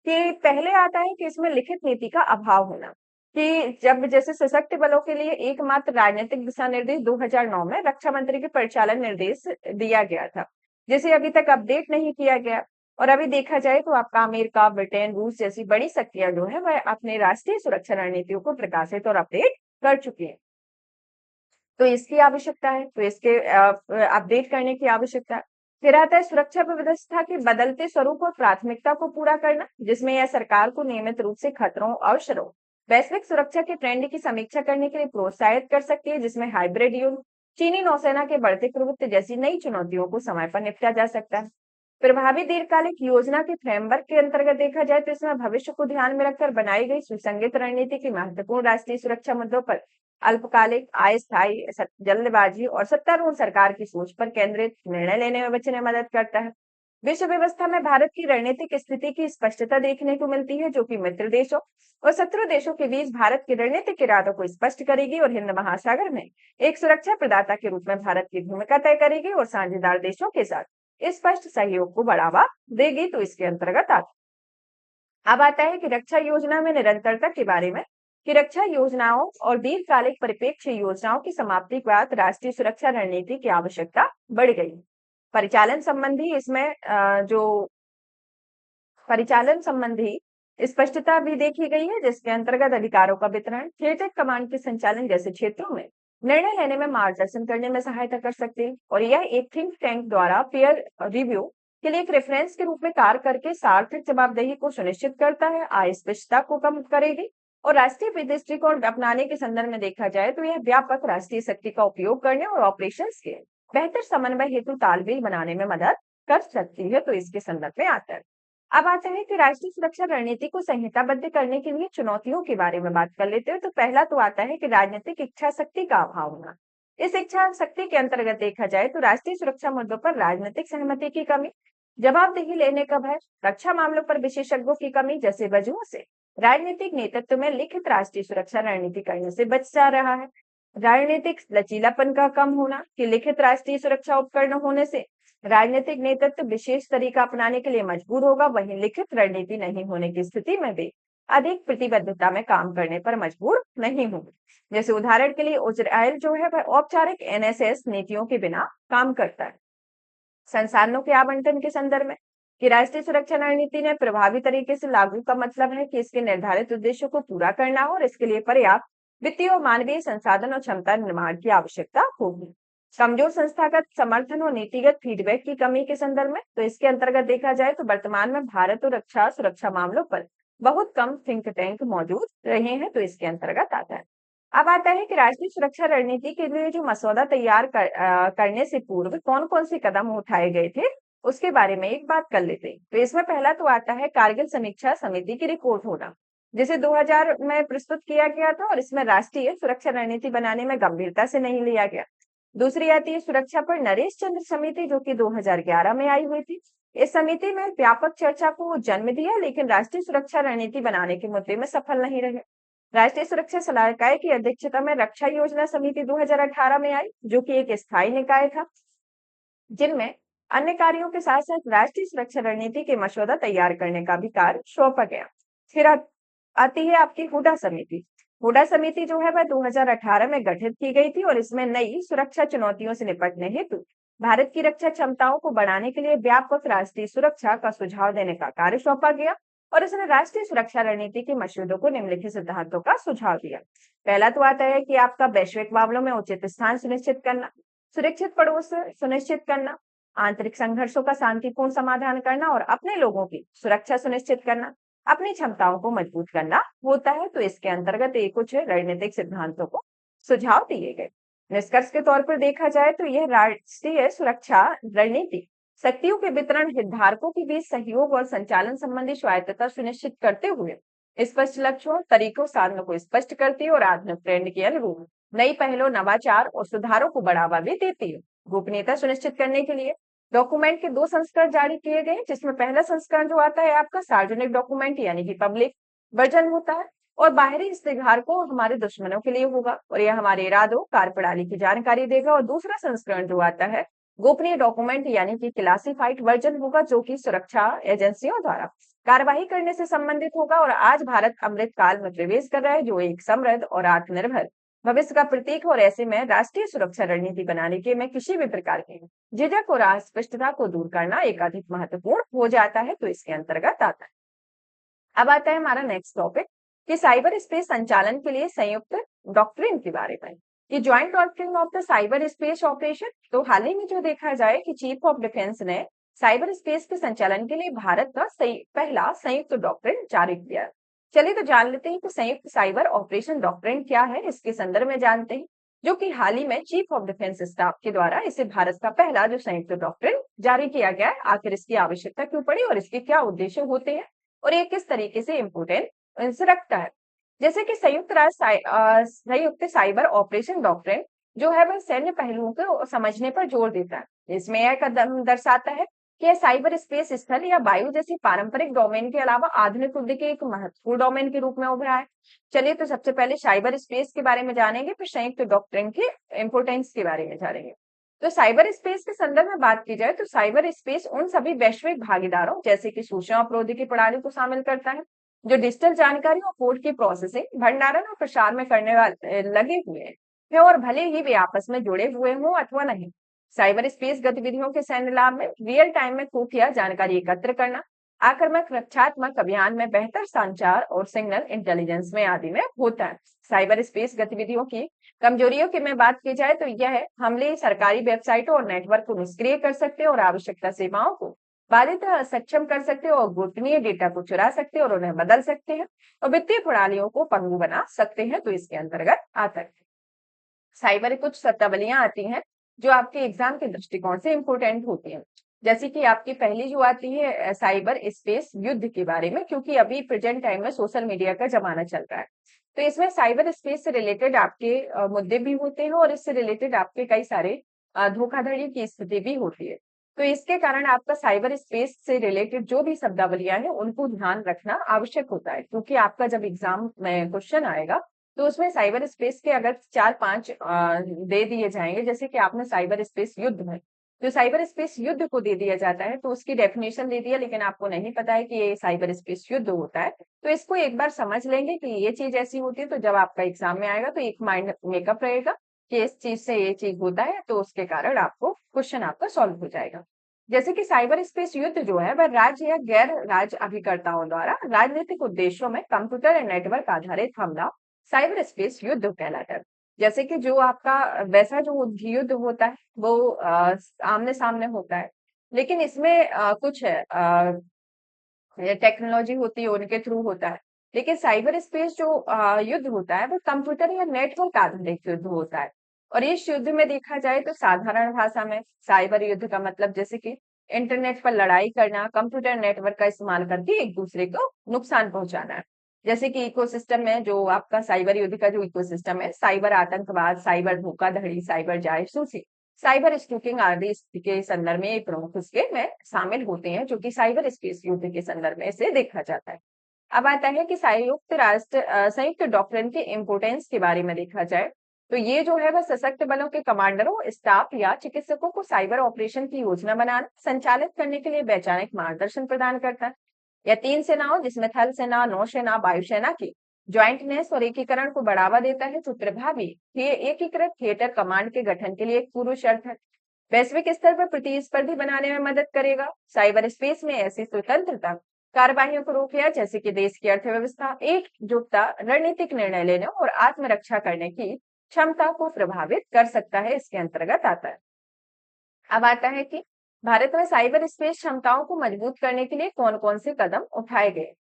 [SPEAKER 1] कि पहले आता है कि इसमें लिखित नीति का अभाव होना, कि जब जैसे सशक्त बलों के लिए एकमात्र राजनीतिक दिशा निर्देश 2009 में रक्षा मंत्री के परिचालन निर्देश दिया गया था, जिसे अभी तक अपडेट नहीं किया गया। और अभी देखा जाए तो आपका अमेरिका, ब्रिटेन, रूस जैसी बड़ी शक्तियां जो है वह अपने राष्ट्रीय सुरक्षा रणनीतियों को प्रकाशित और अपडेट कर चुकी है। तो इसकी आवश्यकता है, तो इसके अपडेट करने की आवश्यकता है। फिर आता है सुरक्षा व्यवस्था के बदलते स्वरूप और प्राथमिकता को पूरा करना, जिसमें यह सरकार को नियमित रूप से खतरों, अवसरों, वैश्विक सुरक्षा के ट्रेंड की समीक्षा करने के लिए प्रोत्साहित कर सकती है, जिसमें हाइब्रिड युग, चीनी नौसेना के बढ़ते प्रवृत्ति जैसी नई चुनौतियों को समय पर निपटा जा सकता है। प्रभावी दीर्घकालिक योजना के फ्रेमवर्क के अंतर्गत देखा जाए तो इसमें भविष्य को ध्यान में रखकर बनाई गई सुसंगत रणनीति की महत्वपूर्ण राष्ट्रीय सुरक्षा मुद्दों पर अल्पकालिक, अस्थायी, जल्दबाजी और सत्तारूढ़ सरकार की सोच पर केंद्रित निर्णय लेने में बचने में मदद करता है। विश्व व्यवस्था में भारत की रणनीतिक स्थिति की स्पष्टता देखने को मिलती है, जो कि मित्र देशों और शत्रु देशों के बीच भारत के रणनीतिक इरादों को स्पष्ट करेगी और हिंद महासागर में एक सुरक्षा प्रदाता के रूप में भारत की भूमिका तय करेगी और साझेदार देशों के साथ स्पष्ट सहयोग को बढ़ावा देगी। तो इसके अंतर्गत अब आता है कि रक्षा योजना में निरंतरता के बारे में, कि रक्षा योजनाओं और दीर्घकालिक परिप्रेक्ष्य योजनाओं की समाप्ति के बाद राष्ट्रीय सुरक्षा रणनीति की आवश्यकता बढ़ गई। परिचालन संबंधी इसमें जो परिचालन संबंधी स्पष्टता भी देखी गई है, जिसके अंतर्गत अधिकारों का वितरण, थिएटर कमांड के संचालन जैसे क्षेत्रों में निर्णय लेने में मार्गदर्शन करने में सहायता कर सकते हैं। और यह एक थिंक टैंक द्वारा पीयर रिव्यू के लिए एक रेफरेंस के रूप में कार्य करके सार्थक जवाबदेही को सुनिश्चित करता है, अस्पष्टता को कम करेगी और राष्ट्रीय दृष्टिकोण अपनाने के संदर्भ में देखा जाए तो यह व्यापक राष्ट्रीय शक्ति का उपयोग करने और ऑपरेशंस के बेहतर समन्वय हेतु तालमेल बनाने में मदद कर सकती है। तो इसके संदर्भ में आता है। अब आता है कि राष्ट्रीय सुरक्षा रणनीति को संहिताबद्ध करने के लिए चुनौतियों के बारे में बात कर लेते हैं। तो पहला तो आता है कि राजनीतिक इच्छा शक्ति का अभाव होना। इस इच्छा शक्ति के अंतर्गत देखा जाए तो राष्ट्रीय सुरक्षा मुद्दों पर राजनीतिक सहमति की कमी, जवाबदेही लेने का भय, रक्षा मामलों पर विशेषज्ञों की कमी जैसे वजहों से राजनीतिक नेतृत्व में लिखित राष्ट्रीय सुरक्षा रणनीति करने से बच जा रहा है। राजनीतिक लचीलापन का कम होना कि लिखित राष्ट्रीय सुरक्षा उपकरण होने से राजनीतिक नेतृत्व विशेष तरीका अपनाने के लिए मजबूर होगा, वहीं लिखित रणनीति नहीं होने की स्थिति में भी अधिक प्रतिबद्धता में काम करने पर मजबूर नहीं होंगे। जैसे उदाहरण के लिए इजरायल जो है वह औपचारिक एनएसएस नीतियों के बिना काम करता है। संसाधनों के आवंटन के संदर्भ में कि राष्ट्रीय सुरक्षा रणनीति ने प्रभावी तरीके से लागू का मतलब है कि इसके निर्धारित उद्देश्यों को पूरा करना हो और इसके लिए पर्याप्त वित्तीय और मानवीय संसाधन और क्षमता निर्माण की आवश्यकता होगी। कमजोर संस्थागत समर्थन और नीतिगत फीडबैक की कमी के संदर्भ में तो इसके अंतर्गत देखा जाए तो वर्तमान में भारत और रक्षा सुरक्षा मामलों पर बहुत कम थिंक टैंक मौजूद रहे हैं, तो इसके अंतर्गत आता है। अब आता है कि राष्ट्रीय सुरक्षा रणनीति के लिए जो मसौदा तैयार करने से पूर्व कौन कौन से कदम उठाए गए थे उसके बारे में एक बात कर लेते हैं। तो इसमें पहला तो आता है कारगिल समीक्षा समिति की रिपोर्ट होना, जिसे 2000 में प्रस्तुत किया गया था और इसमें राष्ट्रीय सुरक्षा रणनीति बनाने में गंभीरता से नहीं लिया गया। दूसरी आती है सुरक्षा पर नरेश चंद्र समिति, जो कि 2011 में आई हुई थी। इस समिति में व्यापक चर्चा को जन्म दिया, लेकिन राष्ट्रीय सुरक्षा रणनीति बनाने के मुद्दे में सफल नहीं रहे। राष्ट्रीय सुरक्षा सलाहकार की अध्यक्षता में रक्षा योजना समिति 2018 में आई, जो कि एक स्थायी निकाय था, जिनमें अन्य कार्यों के साथ साथ राष्ट्रीय सुरक्षा रणनीति के मसौदा तैयार करने का भी कार्य सौंपा गया। फिर आती है आपकी हुडा समिति। हुडा समिति जो है वह 2018 में गठित की गई थी और इसमें नई सुरक्षा चुनौतियों से निपटने हेतु भारत की रक्षा क्षमताओं को बढ़ाने के लिए व्यापक राष्ट्रीय सुरक्षा का सुझाव देने का कार्य सौंपा गया और इसने राष्ट्रीय सुरक्षा रणनीति के मसौदों को निम्नलिखित सिद्धांतों का सुझाव दिया। पहला तो आता है कि आपका वैश्विक मामलों में उचित स्थान सुनिश्चित करना, सुरक्षित पड़ोस सुनिश्चित करना, आंतरिक संघर्षों का शांतिपूर्ण समाधान करना और अपने लोगों की सुरक्षा सुनिश्चित करना, अपनी क्षमताओं को मजबूत करना होता है। तो इसके अंतर्गत ये कुछ रणनीतिक सिद्धांतों को सुझाव दिए गए। निष्कर्ष के तौर पर देखा जाए तो यह राष्ट्रीय सुरक्षा रणनीति शक्तियों के वितरण, हितधारकों के बीच सहयोग और संचालन संबंधी स्वायत्तता सुनिश्चित करते हुए स्पष्ट लक्ष्यों, तरीकों, साधनों को स्पष्ट करती है और आधुनिक ट्रेंड के अनुरूप नई पहलों, नवाचार और सुधारों को बढ़ावा भी देती है। गोपनीयता सुनिश्चित करने के लिए डॉक्यूमेंट के 2 संस्करण जारी किए गए, जिसमें पहला संस्करण जो आता है आपका सार्वजनिक डॉक्यूमेंट यानी कि पब्लिक वर्जन होता है और बाहरी इश्तेहारकों और हमारे दुश्मनों के लिए होगा और यह हमारे इरादों, कार्यप्रणाली की जानकारी देगा। और दूसरा संस्करण जो आता है गोपनीय डॉक्यूमेंट यानी कि क्लासिफाइड वर्जन होगा, जो कि सुरक्षा एजेंसियों द्वारा कार्यवाही करने से संबंधित होगा। और आज भारत अमृत काल में प्रवेश कर रहा है, जो एक समृद्ध और आत्मनिर्भर भविष्य का प्रतीक है और ऐसे में राष्ट्रीय सुरक्षा रणनीति बनाने के में किसी भी प्रकार के झिझक और अस्पष्टता को दूर करना एक अधिक महत्वपूर्ण हो जाता है। तो इसके अंतर्गत आता है। अब आता है हमारा नेक्स्ट टॉपिक कि साइबर स्पेस संचालन के लिए संयुक्त डॉक्ट्रिन के बारे में, ये joint doctrine of the cyber space operation. तो हाल ही में जो देखा जाए कि चीफ ऑफ डिफेंस ने साइबर स्पेस के संचालन के लिए भारत का पहला संयुक्त डॉक्ट्रिन जारी किया। चलिए तो जान लेते हैं कि संयुक्त साइबर ऑपरेशन डॉक्ट्रिन क्या है, इसके संदर्भ में जानते हैं, जो कि हाल ही में चीफ ऑफ डिफेंस स्टाफ के द्वारा इसे भारत का पहला जो संयुक्त डॉक्ट्रिन जारी किया गया है। आखिर इसकी आवश्यकता क्यों पड़ी और इसके क्या उद्देश्य होते हैं और ये किस तरीके से इम्पोर्टेंट रखता है। जैसे कि संयुक्त साइबर ऑपरेशन डॉक्ट्रिन जो है वह सैन्य पहलुओं को समझने पर जोर देता है। इसमें यह कदम दर्शाता है कि यह साइबर स्पेस स्थल या वायु जैसी पारंपरिक डोमेन के अलावा आधुनिक युद्ध के एक महत्वपूर्ण डोमेन के रूप में उभरा है। चलिए तो सबसे पहले साइबर स्पेस के बारे में जानेंगे, फिर संयुक्त डॉक्ट्रिन के इंपोर्टेंस के बारे में जानेंगे। तो साइबर स्पेस के संदर्भ में बात की जाए तो साइबर स्पेस उन सभी वैश्विक भागीदारों जैसे कि सूचना प्रौद्योगिकी प्रणाली को शामिल करता है, जो डिजिटल जानकारी और कोड की प्रोसेसिंग, भंडारण और प्रसार में करने वाले लगे हुए हैं और भले ही वे आपस में जुड़े हुए हों अथवा नहीं। साइबर स्पेस गतिविधियों के सैन्य लाभ में रियल टाइम में खुफिया जानकारी एकत्र करना, आक्रामक रक्षात्मक अभियान में बेहतर संचार और सिग्नल इंटेलिजेंस में आदि में होता है। साइबर स्पेस गतिविधियों की कमजोरियों की में बात की जाए तो यह है हमले सरकारी वेबसाइटों और नेटवर्क को निष्क्रिय कर सकते हैं और आवश्यकता सेवाओं को बाधित सक्षम कर सकते हैं और गोपनीय डेटा को चुरा सकते हैं और उन्हें बदल सकते हैं और वित्तीय प्रणालियों को पंगु बना सकते हैं। तो इसके अंतर्गत आता है साइबर कुछ शब्दावलियां आती हैं जो आपके एग्जाम के दृष्टिकोण से इंपोर्टेंट होती हैं। जैसे कि आपकी पहली जो आती है साइबर स्पेस युद्ध के बारे में, क्योंकि अभी प्रेजेंट टाइम में सोशल मीडिया का जमाना चल रहा है। तो इसमें साइबर स्पेस से रिलेटेड आपके मुद्दे भी होते हैं और इससे रिलेटेड आपके कई सारे धोखाधड़ी की स्थिति भी होती है। तो इसके कारण आपका साइबर स्पेस से रिलेटेड जो भी शब्दावलियां हैं उनको ध्यान रखना आवश्यक होता है, क्योंकि आपका जब एग्जाम में क्वेश्चन आएगा तो उसमें साइबर स्पेस के अगर 4-5 दे दिए जाएंगे, जैसे कि आपने साइबर स्पेस युद्ध में, तो साइबर स्पेस युद्ध को दे दिया जाता है तो उसकी डेफिनेशन दे दिया, लेकिन आपको नहीं पता है कि ये साइबर स्पेस युद्ध होता है, तो इसको एक बार समझ लेंगे कि ये चीज ऐसी होती है, तो जब आपका एग्जाम में आएगा तो एक माइंड मेकअप रहेगा कि इस चीज से ये चीज होता है, तो उसके कारण आपको क्वेश्चन आपका सॉल्व हो जाएगा। जैसे कि साइबर स्पेस युद्ध जो है वह राज्य या गैर राज्य अभिकर्ताओं द्वारा राजनीतिक उद्देश्यों में कंप्यूटर या नेटवर्क आधारित हमला साइबर स्पेस युद्ध कहलाता है। जैसे कि जो आपका वैसा जो युद्ध होता है वो आमने सामने होता है, लेकिन इसमें कुछ है टेक्नोलॉजी होती है उनके थ्रू होता है, लेकिन साइबर स्पेस जो युद्ध होता है वो कंप्यूटर या नेटवर्क आधारित युद्ध होता है। और इस युद्ध में देखा जाए तो साधारण भाषा में साइबर युद्ध का मतलब जैसे कि इंटरनेट पर लड़ाई करना, कंप्यूटर नेटवर्क का इस्तेमाल करके एक दूसरे को नुकसान पहुंचाना है। जैसे कि इकोसिस्टम में जो आपका साइबर युद्ध का जो इकोसिस्टम है, साइबर आतंकवाद, साइबर धोखाधड़ी, साइबर जासूसी, साइबर स्टूकिंग आदि के संदर्भ में प्रमुख उसके में शामिल होते हैं, जो कि साइबर स्पेस युद्ध के संदर्भ में इसे देखा जाता है। अब आता है कि संयुक्त डॉक्ट्रिन के इम्पोर्टेंस के बारे में देखा जाए, तो ये जो है वह सशक्त बलों के कमांडरों, स्टाफ या चिकित्सकों को साइबर ऑपरेशन की योजना बनाना, संचालित करने के लिए वैचारिक मार्गदर्शन प्रदान करता है। या 3 सेनाओं जिसमें थल सेना, नौसेना, वायुसेना की ज्वाइंटनेस और एकीकरण को बढ़ावा देता है, जो प्रभावी एकीकृत थिएटर कमांड के गठन के लिए एक पूर्व शर्त है। वैश्विक स्तर पर प्रतिस्पर्धी बनाने में मदद करेगा। साइबर स्पेस में ऐसी स्वतंत्रता कार्यवाहियों को रोक लिया, जैसे कि देश की अर्थव्यवस्था, एकजुटता, रणनीतिक निर्णय लेने और आत्मरक्षा करने की क्षमता को प्रभावित कर सकता है, इसके अंतर्गत आता है। अब आता है कि भारत में साइबर स्पेस क्षमताओं को मजबूत करने के लिए कौन कौन से कदम उठाए गए।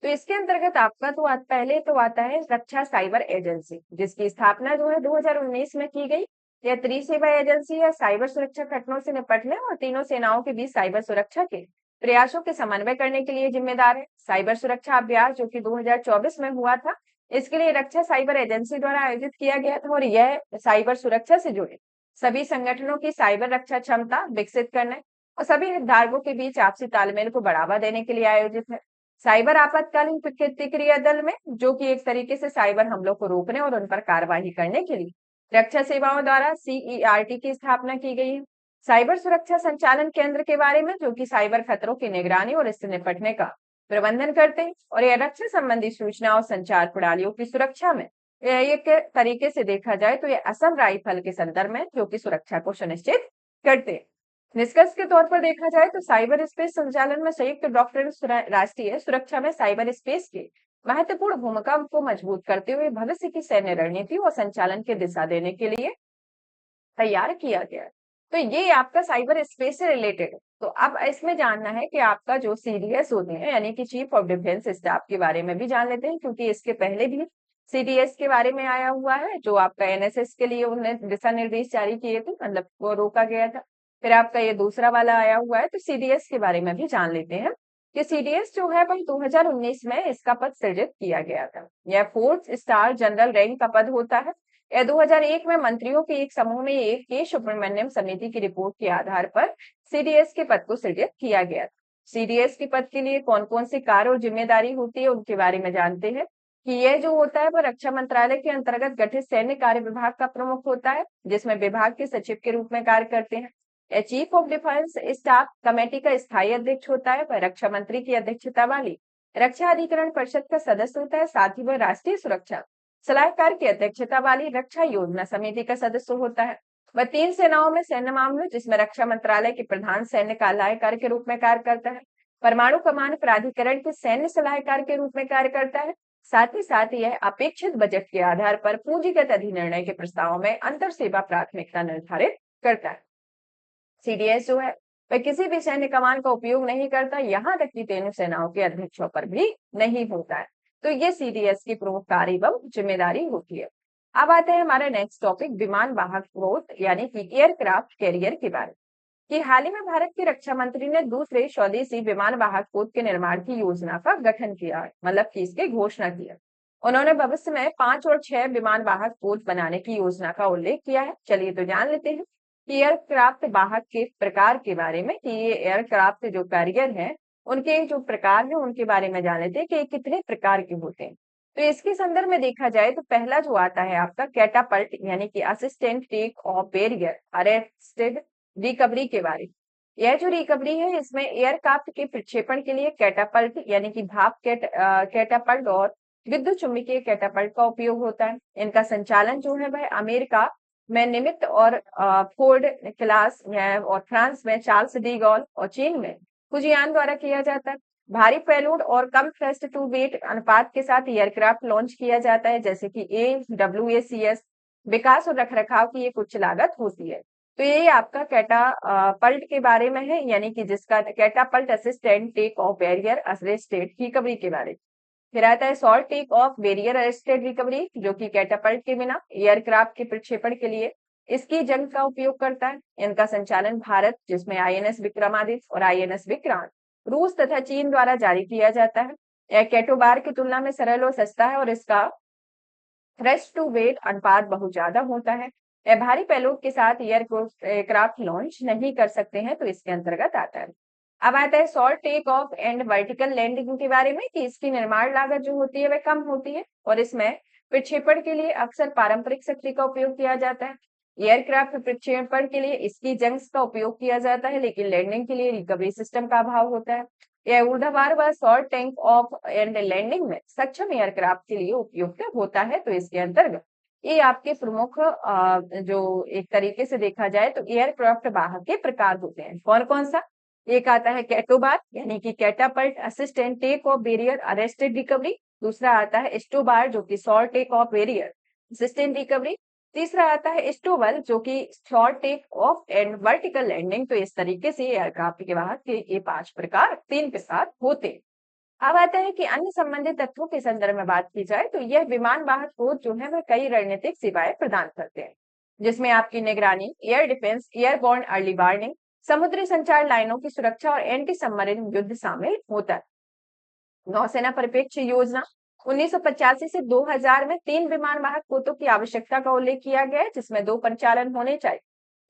[SPEAKER 1] तो इसके अंतर्गत आपका तो पहले तो आता है रक्षा साइबर एजेंसी, जिसकी स्थापना जो है 2019 में की गई। यह त्रिसेवा एजेंसी है, साइबर सुरक्षा घटनाओं से निपटने और तीनों सेनाओं के बीच साइबर सुरक्षा के प्रयासों के समन्वय करने के लिए जिम्मेदार है। साइबर सुरक्षा अभ्यास जो कि 2024 में हुआ था, इसके लिए रक्षा साइबर एजेंसी द्वारा आयोजित किया गया था, और यह साइबर सुरक्षा से जुड़े सभी संगठनों की साइबर रक्षा क्षमता विकसित करने और सभी हितधारकों के बीच आपसी तालमेल को बढ़ावा देने के लिए आयोजित है। साइबर आपातकालीन प्रतिक्रिया दल में, जो कि एक तरीके से साइबर हमलों को रोकने और उन पर कार्यवाही करने के लिए रक्षा सेवाओं द्वारा CERT की स्थापना की गई है। साइबर सुरक्षा संचालन केंद्र के बारे में, जो कि साइबर खतरों की निगरानी और इससे निपटने का प्रबंधन करते हैं, और यह रक्षा संबंधी सूचना और संचार प्रणालियों की सुरक्षा में एक तरीके से देखा जाए तो ये असम राइफल के संदर्भ में, जो कि सुरक्षा को सुनिश्चित करते हैं। निष्कर्ष के तौर पर देखा जाए तो साइबर स्पेस संचालन में संयुक्त डॉक्ट्रिन राष्ट्रीय सुरक्षा में साइबर स्पेस के महत्वपूर्ण भूमिका को मजबूत करते हुए भविष्य की सैन्य रणनीति और संचालन की दिशा देने के लिए तैयार किया गया है। तो ये आपका साइबर स्पेस से रिलेटेड है। तो अब इसमें जानना है कि आपका जो CDS होते हैं, यानी कि चीफ ऑफ डिफेंस स्टाफ के बारे में भी जान लेते हैं, क्योंकि इसके पहले भी CDS के बारे में आया हुआ है, जो आपका NSS के लिए उन्होंने दिशा निर्देश जारी किए थे, मतलब वो रोका गया था। फिर आपका ये दूसरा वाला आया हुआ है, तो CDS के बारे में भी जान लेते हैं कि CDS जो है वह 2019 में इसका पद सृजित किया गया था। यह 4 स्टार जनरल रैंक का पद होता है। यह 2001 में मंत्रियों के एक समूह में एक के सुब्रमण्यम समिति की रिपोर्ट के आधार पर CDS के पद को सृजित किया गया था। CDS के पद के लिए कौन कौन से कार्य और जिम्मेदारी होती है उनके बारे में जानते हैं कि यह जो होता है वो रक्षा मंत्रालय के अंतर्गत गठित सैन्य कार्य विभाग का प्रमुख होता है, जिसमें विभाग के सचिव के रूप में कार्य करते हैं। यह chief of defence staff committee का स्थायी अध्यक्ष होता है, वह रक्षा मंत्री की अध्यक्षता वाली रक्षा अधिकरण परिषद का सदस्य होता है। साथ ही वह राष्ट्रीय सुरक्षा सलाहकार की अध्यक्षता वाली रक्षा योजना समिति का सदस्य होता है। वह 3 सेनाओं में सैन्य मामलों, जिसमें रक्षा मंत्रालय के प्रधान सैन्य सलाहकार के रूप में कार्य करता है, परमाणु कमान प्राधिकरण के सैन्य सलाहकार के रूप में कार्य करता है। साथ ही यह अपेक्षित बजट के आधार पर पूंजीगत अधिनिर्णय के प्रस्तावों में अंतर सेवा प्राथमिकता निर्धारित करता है। CDS जो है वह किसी भी सैन्य कमान का उपयोग नहीं करता, यहाँ तक कि तीनों सेनाओं के अध्यक्षों पर भी नहीं होता है। तो ये CDS की प्रमुख कार्य एवं जिम्मेदारी होती है। अब आते हैं हमारे नेक्स्ट टॉपिक विमान वाहक पोत यानी कि एयरक्राफ्ट कैरियर के बारे में, कि हाल ही में भारत के रक्षा मंत्री ने दूसरे स्वदेशी विमान वाहक पोत के निर्माण की योजना का गठन किया है, मतलब कि इसकी घोषणा की है। उन्होंने भविष्य में 5 और 6 विमान वाहक पोत बनाने की योजना का उल्लेख किया है। चलिए तो जान लेते हैं कि एयरक्राफ्ट वाहक के प्रकार के बारे में, कि ये एयरक्राफ्ट जो कैरियर है उनके जो प्रकार है उनके बारे में जान लेते हैं कि ये कितने प्रकार के होते हैं। तो इसके संदर्भ में देखा जाए तो पहला जो आता है आपका कैटापल्ट यानी कि assistant take off barrier arrested recovery के बारे में। यह जो रिकवरी है इसमें एयरक्राफ्ट के प्रक्षेपण के लिए कैटापल्ट यानी कि कैटापल्ट और विद्युत चुम्बकीय कैटापल्ट का उपयोग होता है। इनका संचालन जो है वह अमेरिका में निमित्त और फोर्ड क्लास और फ्रांस में चार्ल्स डी गॉल और चीन में फुजियान द्वारा किया जाता है। भारी पेलोड और कम थ्रस्ट टू वेट अनुपात के साथ एयरक्राफ्ट लॉन्च किया जाता है, जैसे कि AWACS। विकास और रखरखाव की ये कुछ लागत होती है। तो ये आपका कैटापल्ट के बारे में है, यानी कि जिसका catapult assistant take off barrier arrested recovery के बारे में। फिर आता है short take off barrier arrested recovery, जो कि कैटापल्ट के बिना एयरक्राफ्ट के प्रक्षेपण के लिए इसकी जंग का उपयोग करता है। इनका संचालन भारत, जिसमें INS विक्रमादित्य और INS विक्रांत, रूस तथा चीन द्वारा जारी किया जाता है। यह कैटोबार की तुलना में सरल और सस्ता है और इसका थ्रस्ट टू वेट अनुपात बहुत ज्यादा होता है। यह भारी पेलोड के साथ एयरक्राफ्ट लॉन्च नहीं कर सकते हैं, तो इसके अंतर्गत आता है। अब आता है short take off and vertical landing के बारे में, कि इसकी निर्माण लागत जो होती है वह कम होती है और इसमें प्रक्षेपण के लिए अक्सर पारंपरिक शक्ति का उपयोग किया जाता है। एयरक्राफ्ट प्रक्षेपण के लिए इसकी जंक्स का उपयोग किया जाता है, लेकिन लैंडिंग के लिए रिकवरी सिस्टम का अभाव होता है। यह ऊर्ध्वाधर व short take off and landing में सक्षम एयरक्राफ्ट के लिए उपयुक्त होता है। तो इसके अंतर्गत ये आपके प्रमुख जो एक तरीके से देखा जाए तो एयरक्राफ्ट वाहक के प्रकार होते हैं। कौन कौन सा? एक आता है कैटोबार यानी कि catapult assistant take off barrier arrested recovery. दूसरा आता है स्टोबार जो कि short take off barrier assistant recovery. तीसरा आता है स्टोवल जो कि short take off and vertical landing. तो इस तरीके से एयरक्राफ्ट के वाहक के ये 3 प्रकार होते हैं। अब आता है कि अन्य संबंधित तत्वों के संदर्भ में बात की जाए तो यह विमान वाहक पोत जो है वह कई रणनीतिक सेवाएं प्रदान करते हैं, जिसमें आपकी निगरानी, air defence, airborne early warning, समुद्री संचार लाइनों की सुरक्षा और एंटी सबमरीन युद्ध शामिल होता है। नौसेना परिप्रेक्ष्य योजना 1985 से 2000 में 3 विमान वाहक पोतों की आवश्यकता का उल्लेख किया गया है, जिसमें 2 परिचालन होने चाहिए,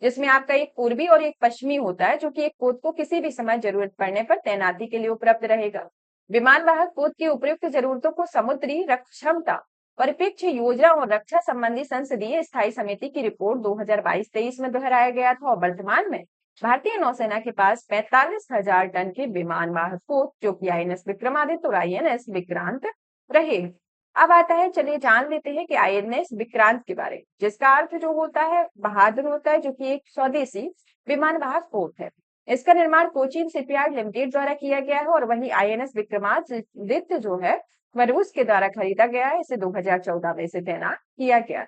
[SPEAKER 1] जिसमें आपका एक पूर्वी और एक पश्चिमी होता है, जो कि एक पोत को किसी भी समय जरूरत पड़ने पर तैनाती के लिए उपलब्ध रहेगा। विमान वाहक पोत की उपयुक्त जरूरतों को समुद्री क्षमता परिप्रेक्ष्य योजना और रक्षा संबंधी संसदीय स्थायी समिति की रिपोर्ट 2022-23 में दोहराया गया था और वर्तमान में भारतीय नौसेना के पास 45,000 टन के विमान वाहक पोत जो कि INS विक्रमादित्य और INS विक्रांत रहे। अब आता है, चलिए जान लेते हैं कि INS विक्रांत के बारे में, जिसका अर्थ जो होता है बहादुर होता है, जो कि एक स्वदेशी विमान वाहक पोत है। इसका निर्माण कोचीन शिपयार्ड लिमिटेड द्वारा किया गया है और वही INS विक्रमादित्य जो है वह रूस के द्वारा खरीदा गया है। इसे 2014 में से तैनात किया गया।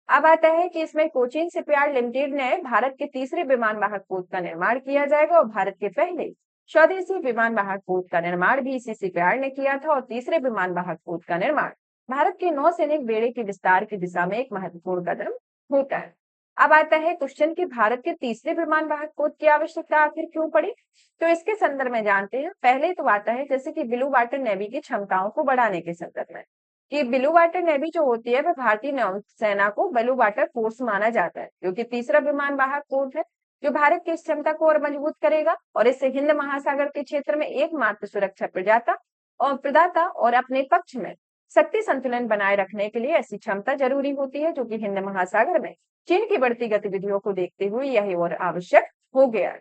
[SPEAKER 1] अब आता है कि इसमें कोचीन शिपयार्ड लिमिटेड ने भारत के तीसरे विमान वाहक पोत का निर्माण किया जाएगा और भारत के पहले स्वदेशी विमान वाहक पोत का निर्माण भी इसी शिपयार्ड ने किया था और तीसरे विमान वाहक पोत का निर्माण भारत के नौसैनिक बेड़े के विस्तार की दिशा में एक महत्वपूर्ण कदम होता है। अब आता है क्वेश्चन कि भारत के तीसरे विमान वाहक पोत की आवश्यकता आखिर क्यों पड़ी। तो इसके संदर्भ में जानते हैं। पहले तो आता है जैसे कि ब्लू वाटर नेवी की क्षमताओं को बढ़ाने के संदर्भ में, कि ब्लू वाटर नेवी जो होती है वह भारतीय नौसेना को ब्लू वाटर फोर्स माना जाता है, क्योंकि तीसरा विमान वाहक पोत है जो भारत की क्षमता को और मजबूत करेगा और इससे हिंद महासागर के क्षेत्र में एकमात्र सुरक्षा प्रदाता और अपने पक्ष में शक्ति संतुलन बनाए रखने के लिए ऐसी क्षमता जरूरी होती है, जो कि हिंद महासागर में चीन की बढ़ती गतिविधियों को देखते हुए यही और आवश्यक हो गया है।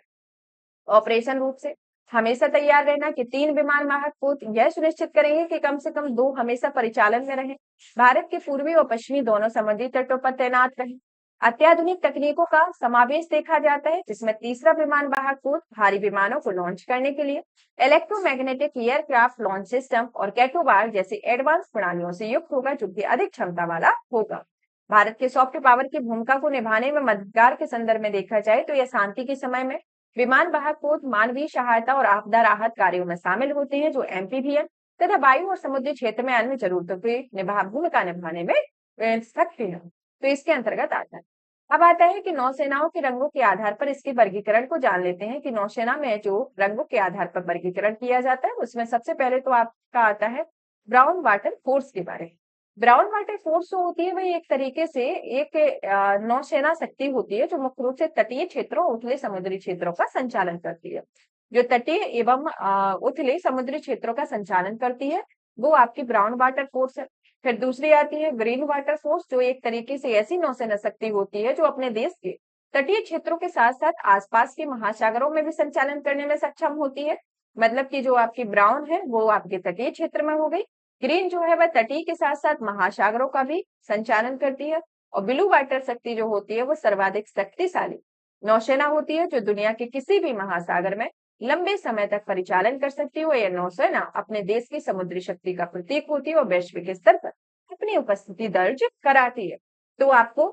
[SPEAKER 1] ऑपरेशन रूप से हमेशा तैयार रहना कि 3 विमान वाहक पोत यह सुनिश्चित करेंगे कि कम से कम 2 हमेशा परिचालन में रहें, भारत के पूर्वी और पश्चिमी दोनों समुद्री तटों पर तैनात रहें। अत्याधुनिक तकनीकों का समावेश देखा जाता है, जिसमें तीसरा विमान वाहक पोत भारी विमानों को लॉन्च करने के लिए इलेक्ट्रोमैग्नेटिक एयरक्राफ्ट लॉन्च सिस्टम और कैटोबार जैसे एडवांस प्रणालियों से युक्त होगा, जो कि अधिक क्षमता वाला होगा। भारत के सॉफ्ट पावर की भूमिका को निभाने में मददगार के संदर्भ में देखा जाए तो यह शांति के समय में विमान वाहक पोत मानवीय सहायता और आपदा राहत कार्यों में शामिल होते हैं, जो एमपीवीएन तथा वायु और समुद्री क्षेत्र में अन्य जरूरतों की भूमिका निभाने में सकते हैं। तो इसके अंतर्गत आता है। अब आता है कि नौसेनाओं के रंगों के आधार पर इसके वर्गीकरण को जान लेते हैं, कि नौसेना में जो रंगों के आधार पर वर्गीकरण किया जाता है उसमें सबसे पहले तो आपका आता है ब्राउन वाटर फोर्स के बारे में। ब्राउन वाटर फोर्स जो होती है वह एक तरीके से एक नौसेना शक्ति होती है जो मुख्य रूप से तटीय क्षेत्रों और उथले समुद्री क्षेत्रों का संचालन करती है। जो तटीय एवं उथले समुद्री क्षेत्रों का संचालन करती है वो आपकी ब्राउन वाटर फोर्स है। फिर दूसरी आती है ग्रीन वाटर फोर्स जो एक तरीके से ऐसी नौसेना शक्ति होती है जो अपने देश के तटीय क्षेत्रों के साथ साथ आसपास के महासागरों में भी संचालन करने में सक्षम होती है। मतलब कि जो आपकी ब्राउन है वो आपके तटीय क्षेत्र में हो गई, ग्रीन जो है वह तटीय के साथ साथ महासागरों का भी संचालन करती है, और ब्लू वाटर शक्ति जो होती है वो सर्वाधिक शक्तिशाली नौसेना होती है जो दुनिया के किसी भी महासागर में लंबे समय तक परिचालन कर सकती है। यह नौसेना अपने देश की समुद्री शक्ति का प्रतीक होती है और वैश्विक स्तर पर अपनी उपस्थिति दर्ज कराती है। तो आपको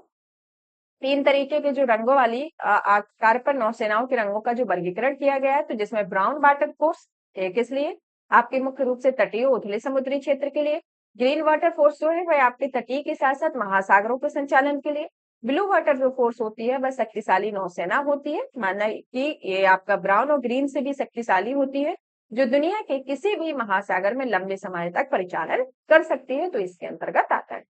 [SPEAKER 1] तीन तरीके के जो रंगों वाली आकार पर नौसेनाओं के रंगों का जो वर्गीकरण किया गया है, तो जिसमें ब्राउन वाटर फोर्स एक इसलिए आपके मुख्य रूप से तटीय उथले समुद्री क्षेत्र के लिए, ग्रीन वाटर फोर्स जो है वह आपके तटीय के साथ साथ महासागरों के संचालन के लिए, ब्लू वाटर जो फोर्स होती है वह शक्तिशाली नौसेना होती है, माना कि ये आपका ब्राउन और ग्रीन से भी शक्तिशाली होती है जो दुनिया के किसी भी महासागर में लंबे समय तक परिचालन कर सकती है। तो इसके अंतर्गत आता है।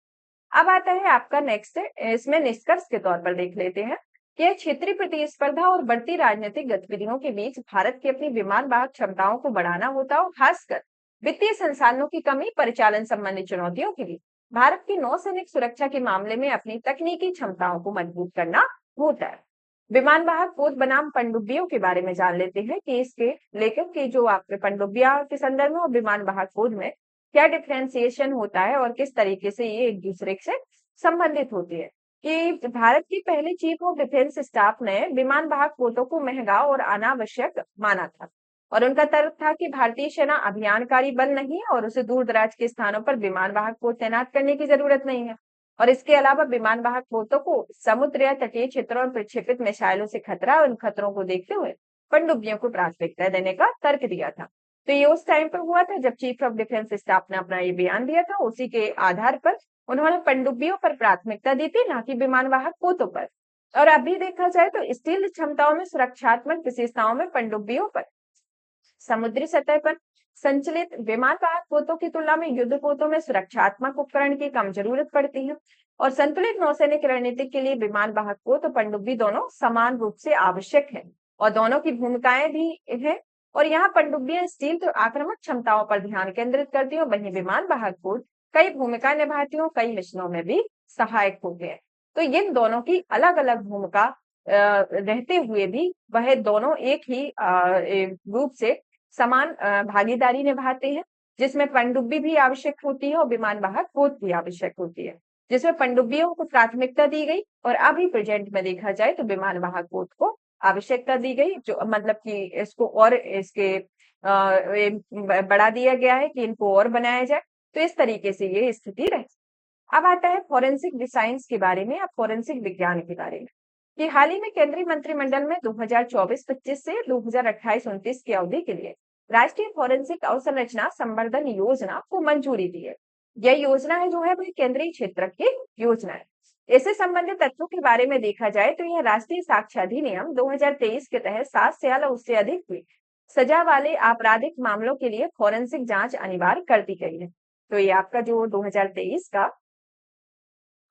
[SPEAKER 1] अब आता है आपका नेक्स्ट, इसमें निष्कर्ष के तौर पर देख लेते हैं कि क्षेत्रीय प्रतिस्पर्धा और बढ़ती राजनीतिक गतिविधियों के बीच भारत की अपनी विमान वाहक क्षमताओं को बढ़ाना होता है और खासकर वित्तीय संसाधनों की कमी परिचालन संबंधी चुनौतियों के लिए भारत की नौसैनिक सुरक्षा के मामले में अपनी तकनीकी क्षमताओं को मजबूत करना होता है। विमान वाहक पोत बनाम पनडुब्बियों के बारे में जान लेते हैं कि इसके लेखक की जो आपके पनडुब्बियां के संदर्भ में और विमान वाहक पोत में क्या डिफरेंशिएशन होता है और किस तरीके से ये एक दूसरे से संबंधित होती है। कि भारत की पहले चीफ ऑफ डिफेंस स्टाफ ने विमान वाहक पोतों को महंगा और अनावश्यक माना था और उनका तर्क था कि भारतीय सेना अभियानकारी बल नहीं है और उसे दूर दराज के स्थानों पर विमान वाहक पोत तैनात करने की जरूरत नहीं है। और इसके अलावा विमान वाहक पोतों को समुद्र या तटीय क्षेत्रों में प्रक्षेपित मिसाइलों से खतरा और उन खतरों को देखते हुए पनडुब्बियों को प्राथमिकता देने का तर्क दिया था। तो ये उस टाइम पर हुआ था जब चीफ ऑफ डिफेंस स्टाफ ने अपना ये बयान दिया था, उसी के आधार पर उन्होंने पनडुब्बियों पर प्राथमिकता दी थी, ना कि विमान वाहक पोतों पर। और अभी देखा जाए तो स्टील क्षमताओं में सुरक्षात्मक विशेषताओं में पनडुब्बियों पर समुद्री सतह पर संचलित विमान वाहक पोतों की तुलना में युद्ध पोतों में सुरक्षात्मक उपकरण की कम जरूरत पड़ती है और संतुलित नौसैनिक रणनीति के लिए विमान वाहक पोत और पनडुब्बी दोनों समान रूप से आवश्यक है और दोनों की भूमिकाएं भी है। और यहाँ पनडुब्बियां स्टील तो आक्रामक क्षमताओं पर ध्यान केंद्रित करती है, वहीं विमान वाहक पोत कई भूमिका निभाती है, कई मिशनों में भी सहायक होते हैं। तो इन दोनों की अलग अलग भूमिका रहते हुए भी वह दोनों एक ही रूप से समान भागीदारी निभाते हैं, जिसमें पनडुब्बी भी आवश्यक होती है और विमान वाहक पोत भी आवश्यक होती है, जिसमें पनडुब्बियों को प्राथमिकता दी गई और अभी प्रेजेंट में देखा जाए तो विमान वाहक पोत को आवश्यकता दी गई, जो मतलब कि इसको और इसके बढ़ा दिया गया है कि इनको और बनाया जाए। तो इस तरीके से ये स्थिति रहे। अब आता है फॉरेंसिक साइंस के बारे में या फॉरेंसिक विज्ञान के बारे में कि हाल ही में केंद्रीय मंत्रिमंडल में 2024-25 से 2028-29 की अवधि के लिए राष्ट्रीय फॉरेंसिक अवसंरचना संवर्धन योजना को मंजूरी दी है। यह योजना है जो है वह केंद्रीय क्षेत्र की योजना है। इससे संबंधित तथ्यों के बारे में देखा जाए तो यह राष्ट्रीय साक्ष्य अधिनियम 2023 के तहत 7 साल और उससे अधिक हुई सजा वाले आपराधिक मामलों के लिए फॉरेंसिक जांच अनिवार्य कर दी गई है। तो ये आपका जो 2023 का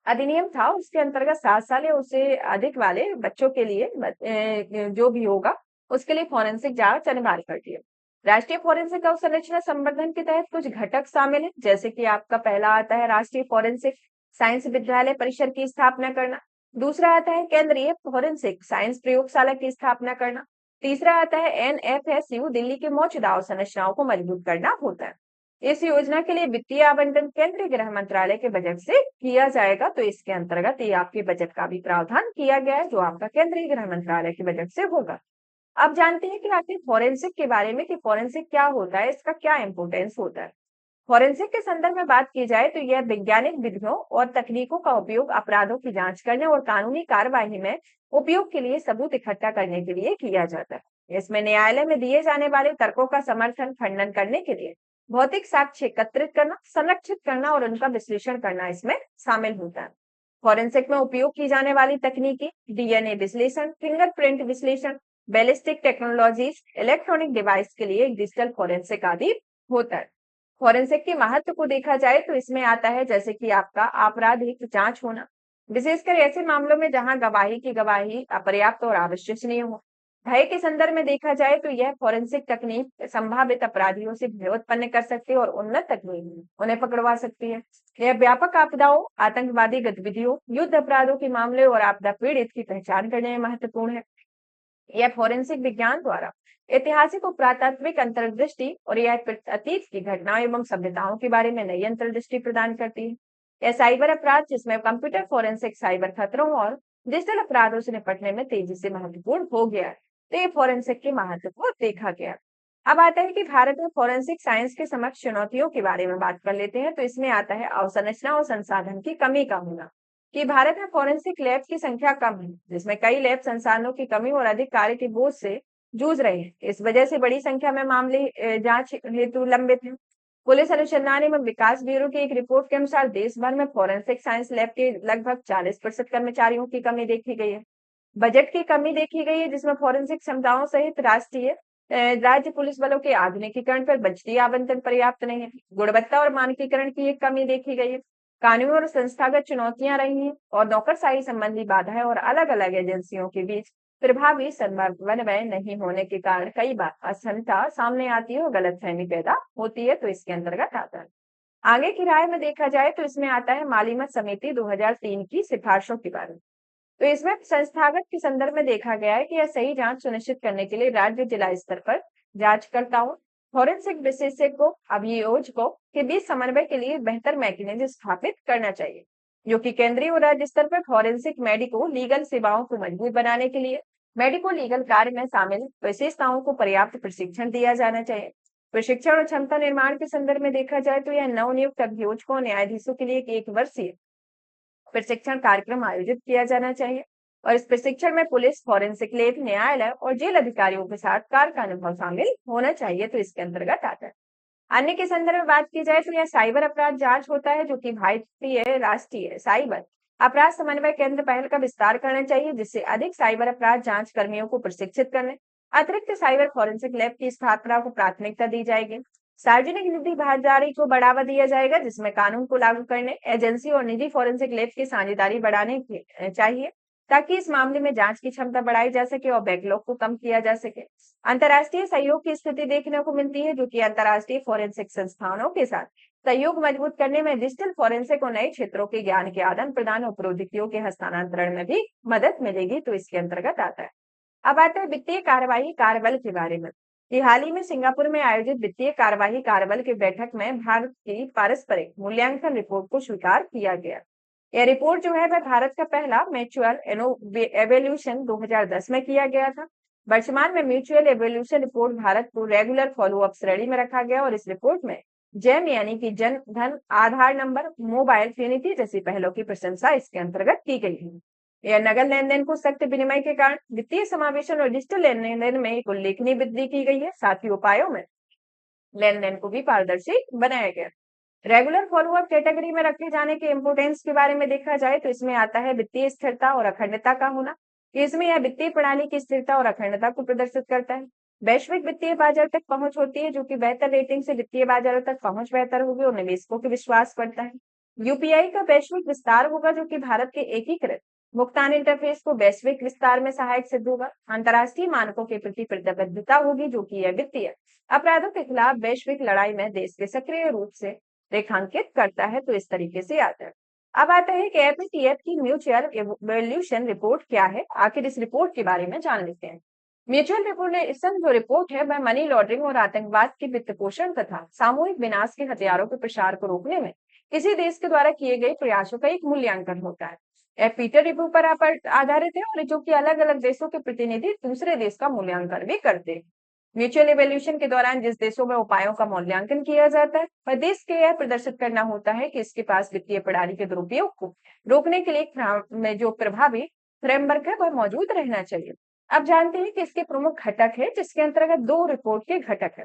[SPEAKER 1] अधिनियम था उसके अंतर्गत 7 साल या उससे अधिक वाले बच्चों के लिए जो भी होगा उसके लिए फॉरेंसिक जांच अनिवार्य कर दी है। राष्ट्रीय फॉरेंसिक अवसंरचना संवर्धन के तहत कुछ घटक शामिल है, जैसे कि आपका पहला आता है राष्ट्रीय फॉरेंसिक साइंस विद्यालय परिसर की स्थापना करना, दूसरा आता है केंद्रीय फॉरेंसिक साइंस प्रयोगशाला की स्थापना करना, तीसरा आता है NFSU दिल्ली के मौजूदा अवसंरचनाओं को मजबूत करना होता है। इस योजना के लिए वित्तीय आवंटन केंद्रीय गृह मंत्रालय के बजट से किया जाएगा। तो इसके अंतर्गत ये आपके बजट का भी प्रावधान किया गया है जो आपका केंद्रीय गृह मंत्रालय के बजट से होगा। अब जानते हैं कि आखिर फॉरेंसिक के बारे में कि फॉरेंसिक क्या होता है, इसका क्या इंपोर्टेंस होता है। फॉरेंसिक के संदर्भ में बात की जाए तो यह वैज्ञानिक विधियों और तकनीकों का उपयोग अपराधों की जांच करने और कानूनी कार्यवाही में उपयोग के लिए सबूत इकट्ठा करने के लिए किया जाता है। इसमें न्यायालय में दिए जाने वाले तर्कों का समर्थन खंडन करने के लिए भौतिक साक्ष्य एकत्रित करना, संरक्षित करना और उनका विश्लेषण करना इसमें शामिल होता है। फॉरेंसिक में उपयोग की जाने वाली तकनीकी DNA विश्लेषण, फिंगरप्रिंट विश्लेषण, बैलिस्टिक टेक्नोलॉजीज, इलेक्ट्रॉनिक डिवाइस के लिए डिजिटल फॉरेंसिक आदि होता है। फॉरेंसिक के महत्व को देखा जाए तो इसमें आता है जैसे कि आपका आपराधिक जांच होना, विशेषकर ऐसे मामलों में जहां गवाही अपर्याप्त और अविश्वसनीय हो। भय के संदर्भ में देखा जाए तो यह फॉरेंसिक तकनीक संभावित अपराधियों से भय उत्पन्न कर सकती है और उन्नत तकनीक उन्हें पकड़वा सकती है। यह व्यापक आपदाओं, आतंकवादी गतिविधियों, युद्ध अपराधों के मामले और आपदा पीड़ित की पहचान करने में महत्वपूर्ण है। यह फोरेंसिक विज्ञान द्वारा ऐतिहासिक और पुरातात्विक अंतर्दृष्टि और यह अतीत की घटनाओं एवं सभ्यताओं के बारे में नई अंतर्दृष्टि प्रदान करती है। यह साइबर अपराध जिसमें कंप्यूटर फोरेंसिक साइबर खतरों और डिजिटल अपराधों से निपटने में तेजी से महत्वपूर्ण हो गया है। तो ये फोरेंसिक के महत्व को देखा गया। अब आता है कि भारत में फोरेंसिक साइंस के समक्ष चुनौतियों के बारे में बात कर लेते हैं। तो इसमें आता है अवसंरचना और संसाधन की कमी का होना, कि भारत में फोरेंसिक लैब की संख्या कम है, जिसमें कई लैब संसाधनों की कमी और अधिक कार्य के बोझ से जूझ रहे हैं। इस वजह से बड़ी संख्या में मामले जांच हेतु लंबित हैं। पुलिस अनुसंधान एवं विकास ब्यूरो की एक रिपोर्ट के अनुसार देश भर में फोरेंसिक साइंस लैब के लगभग 40% कर्मचारियों की कमी देखी गई है। बजट की कमी देखी गई है, जिसमें फोरेंसिक क्षमताओं सहित राज्य पुलिस बलों के आधुनिकीकरण पर बजटीय आवंटन पर्याप्त नहीं है। गुणवत्ता और मानकीकरण की एक कमी देखी गई है। कानूनी और संस्थागत चुनौतियां रही हैं और नौकरशाही संबंधी बाधाएं और अलग अलग एजेंसियों के बीच प्रभावी समन्वय नहीं होने के कारण कई बार असहजता सामने आती है और गलतफहमी पैदा होती है। तो इसके अंतर्गत आता है। आगे की राय में देखा जाए तो इसमें आता है मालिमत समिति 2003 की सिफारिशों के बारे में। तो इसमें संस्थागत के संदर्भ में देखा गया है कि यह सही जांच सुनिश्चित करने के लिए राज्य जिला स्तर पर जांचकर्ताओं, फोरेंसिक विशेषज्ञों, अभियोजकों के बीच समन्वय के लिए बेहतर मैकेनिज्म स्थापित करना चाहिए, जो कि केंद्रीय और राज्य स्तर पर फोरेंसिक मेडिको लीगल सेवाओं को मजबूत बनाने के लिए मेडिको लीगल कार्य में शामिल विशेषताओं को पर्याप्त प्रशिक्षण दिया जाना चाहिए। प्रशिक्षण और क्षमता निर्माण के संदर्भ में देखा जाए तो यह नवनियुक्त अभियोजकों और न्यायाधीशों के लिए एक वर्षीय प्रशिक्षण कार्यक्रम आयोजित किया जाना चाहिए और इस प्रशिक्षण में पुलिस, फोरेंसिक लैब, न्यायालय और जेल अधिकारियों के साथ कार्य का अनुभव शामिल होना चाहिए। तो इसके अंतर्गत आता है। अन्य के संदर्भ में बात की जाए तो यह साइबर अपराध जांच होता है, जो कि भारतीय राष्ट्रीय साइबर अपराध समन्वय केंद्र पहल का विस्तार करना चाहिए, जिससे अधिक साइबर अपराध जांच कर्मियों को प्रशिक्षित करने, अतिरिक्त साइबर फोरेंसिक लैब की स्थापना को प्राथमिकता दी जाएगी। सार्वजनिक निधि भागीदारी को बढ़ावा दिया जाएगा, जिसमें कानून को लागू करने, एजेंसी और निजी फोरेंसिक लैब की साझेदारी बढ़ाने की चाहिए, ताकि इस मामले में जांच की क्षमता बढ़ाई जा सके और बैकलॉग को कम किया जा सके। अंतर्राष्ट्रीय सहयोग की स्थिति देखने को मिलती है, जो कि अंतर्राष्ट्रीय फोरेंसिक संस्थानों के साथ सहयोग मजबूत करने में डिजिटल फोरेंसिक और नए क्षेत्रों के ज्ञान के आदान प्रदान और प्रौद्योगिकियों के हस्तांतरण में भी मदद मिलेगी। तो इसके अंतर्गत आता है। अब आता है वित्तीय कार्यवाही कार्यबल के बारे में, कि हाल ही में सिंगापुर में आयोजित वित्तीय कार्यवाही कार्यबल की बैठक में भारत की पारस्परिक मूल्यांकन रिपोर्ट को स्वीकार किया गया। यह रिपोर्ट जो है वह भारत का पहला म्यूचुअल एवोल्यूशन 2010 में किया गया था। वर्तमान में म्यूचुअल एवोल्यूशन रिपोर्ट भारत को रेगुलर फॉलोअप श्रेणी में रखा गया और इस रिपोर्ट में जैम यानी कि जन धन, आधार नंबर, मोबाइल फिनिटी जैसी पहलों की प्रशंसा इसके अंतर्गत की गई है। यह नगद लेन देन को सख्त विनिमय के कारण वित्तीय समावेशन और डिजिटल लेन देन में एक उल्लेखनीय वृद्धि की गई है। साथ ही उपायों में लेन देन को भी पारदर्शी बनाया गया। रेगुलर फॉलोअप कैटेगरी में रखे जाने के इंपोर्टेंस के बारे में देखा जाए तो इसमें आता है वित्तीय स्थिरता और अखंडता का होना। इसमें यह वित्तीय प्रणाली की स्थिरता और अखंडता को प्रदर्शित करता है। वैश्विक वित्तीय बाजार तक पहुंच होती है, जो कि बेहतर रेटिंग से वित्तीय बाजारों तक पहुंच बेहतर होगी और निवेशकों के विश्वास बढ़ता है। यूपीआई का वैश्विक विस्तार होगा, जो कि भारत के एकीकृत भुगतान इंटरफेस को वैश्विक विस्तार में सहायक सिद्ध होगा। अंतर्राष्ट्रीय मानकों के प्रति प्रतिबद्धता होगी, जो कि यह वित्तीय अपराधों के खिलाफ वैश्विक लड़ाई में देश के सक्रिय रूप से रेखांकित करता है। तो इस तरीके से आता है। अब आता है कि एफएटीएफ की म्यूचुअल एवोल्यूशन रिपोर्ट क्या है। आखिर इस रिपोर्ट के बारे में जान लेते हैं। म्यूचुअल रिपोर्ट जो रिपोर्ट है वह मनी लॉन्ड्रिंग और आतंकवाद के वित्त पोषण तथा सामूहिक विनाश के हथियारों के प्रसार को रोकने में किसी देश के द्वारा किए गए प्रयासों का एक मूल्यांकन होता है। यह पीटर रिव्यू पर आधारित है और जो कि अलग अलग देशों के प्रतिनिधि दूसरे देश का मूल्यांकन भी करते हैं। म्यूचुअल इवैल्यूएशन के दौरान जिस देशों में उपायों का मूल्यांकन किया जाता है, वह देश के यह प्रदर्शित करना होता है कि इसके पास वित्तीय प्रणाली के दुरुपयोग को रोकने के लिए जो प्रभावी फ्रेमवर्क है वह मौजूद रहना चाहिए। अब जानते हैं कि इसके प्रमुख घटक है, जिसके अंतर्गत दो रिपोर्ट के घटक है।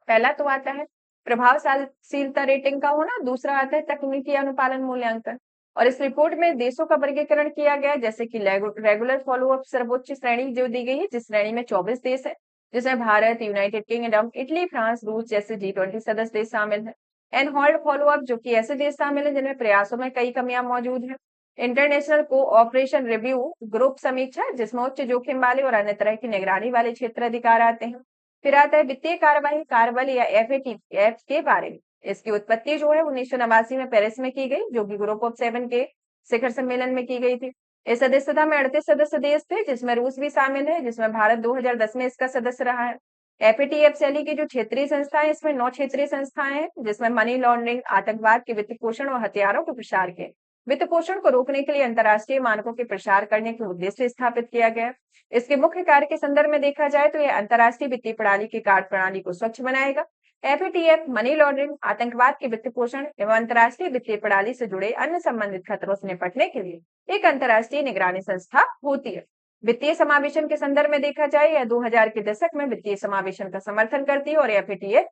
[SPEAKER 1] पहला तो आता है प्रभावशीलता रेटिंग का होना, दूसरा आता है तकनीकी अनुपालन मूल्यांकन। और इस रिपोर्ट में देशों का वर्गीकरण किया गया, जैसे कि रेगुलर फॉलोअप सर्वोच्च श्रेणी जो दी गई है, जिस श्रेणी में 24 देश है। जिसमें Bharat, United kingdom, Italy, France, रूस जैसे G20 सदस्य देश शामिल हैं। एंड होल्ड फॉलो अप, जो कि ऐसे देश शामिल हैं जिनमें प्रयासों में कई कमियां मौजूद हैं। इंटरनेशनल कोऑपरेशन रिव्यू ग्रुप समीक्षा, जिसमें उच्च जोखिम वाले और अन्य तरह की निगरानी वाले क्षेत्र अधिकार आते हैं। फिर आता है वित्तीय कार्यवाही कार्रवाई या FATF के बारे में। इसकी उत्पत्ति जो है 1989 में पेरिस में की गई, जो कि ग्रुप ऑफ 7 के शिखर सम्मेलन में की गई थी। इस सदस्यता में 38 सदस्य देश थे, जिसमें रूस भी शामिल है, जिसमें भारत 2010 में इसका सदस्य रहा है। FATF शैली की जो क्षेत्रीय संस्थाएं, इसमें 9 क्षेत्रीय संस्थाएं हैं, जिसमें मनी लॉन्ड्रिंग, आतंकवाद के वित्त पोषण और हथियारों के प्रसार के वित्त पोषण को रोकने के लिए अंतर्राष्ट्रीय मानकों के प्रसार करने के उद्देश्य से स्थापित किया गया। इसके मुख्य कार्य के संदर्भ में देखा जाए तो यह अंतर्राष्ट्रीय वित्तीय प्रणाली की कार्य प्रणाली को स्वच्छ बनाएगा। FATF मनी लॉन्ड्रिंग, आतंकवाद के वित्त पोषण एवं अंतर्राष्ट्रीय वित्तीय प्रणाली से जुड़े अन्य संबंधित खतरों से निपटने के लिए एक अंतर्राष्ट्रीय निगरानी संस्था होती है। वित्तीय समावेशन के संदर्भ में देखा जाए, यह 2000 के दशक में वित्तीय समावेशन का समर्थन करती है और FATF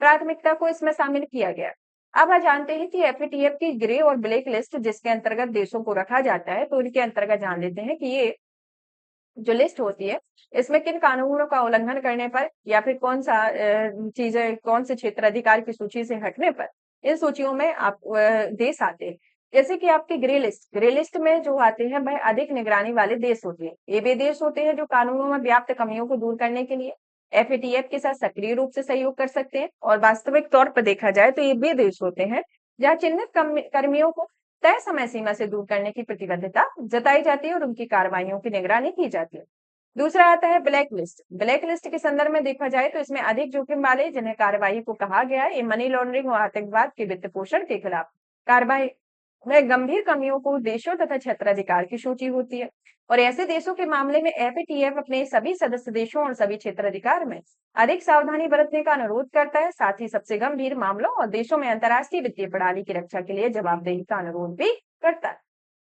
[SPEAKER 1] प्राथमिकता को इसमें शामिल किया गया। अब हम जानते हैं कि FATF की ग्रे और ब्लैक लिस्ट जिसके अंतर्गत देशों को रखा जाता है, तो इनके अंतर्गत जान लेते हैं कि ये जो लिस्ट होती है, इसमें किन कानूनों का उल्लंघन करने पर या फिर कौन सा चीजें, कौन से क्षेत्र अधिकार की सूची से हटने पर इन सूचियों में आप देश आते हैं। जैसे कि आपकी ग्रे लिस्ट में जो आते हैं वह अधिक निगरानी वाले देश होते हैं। ये वे देश होते हैं जो कानूनों में व्याप्त कमियों को दूर करने के लिए FATF के साथ सक्रिय रूप से सहयोग कर सकते हैं। और वास्तविक तौर पर देखा जाए तो ये वे देश होते हैं जहाँ चिन्हित कर्मियों को तय समय सीमा से दूर करने की प्रतिबद्धता जताई जाती है और उनकी कार्रवाइयों की निगरानी की जाती है। दूसरा आता है ब्लैक लिस्ट। ब्लैक लिस्ट के संदर्भ में देखा जाए तो इसमें अधिक जोखिम वाले जिन्हें कार्रवाई को कहा गया है, ये मनी लॉन्ड्रिंग और आतंकवाद के वित्त पोषण के खिलाफ कार्रवाई में गंभीर कमियों को देशों तथा क्षेत्राधिकार की सूची होती है। और ऐसे देशों के मामले में FATF अपने सभी सदस्य देशों और सभी क्षेत्राधिकार में अधिक सावधानी बरतने का अनुरोध करता है। साथ ही सबसे गंभीर मामलों और देशों में अंतर्राष्ट्रीय वित्तीय प्रणाली की रक्षा के लिए जवाबदेही का अनुरोध भी करता है।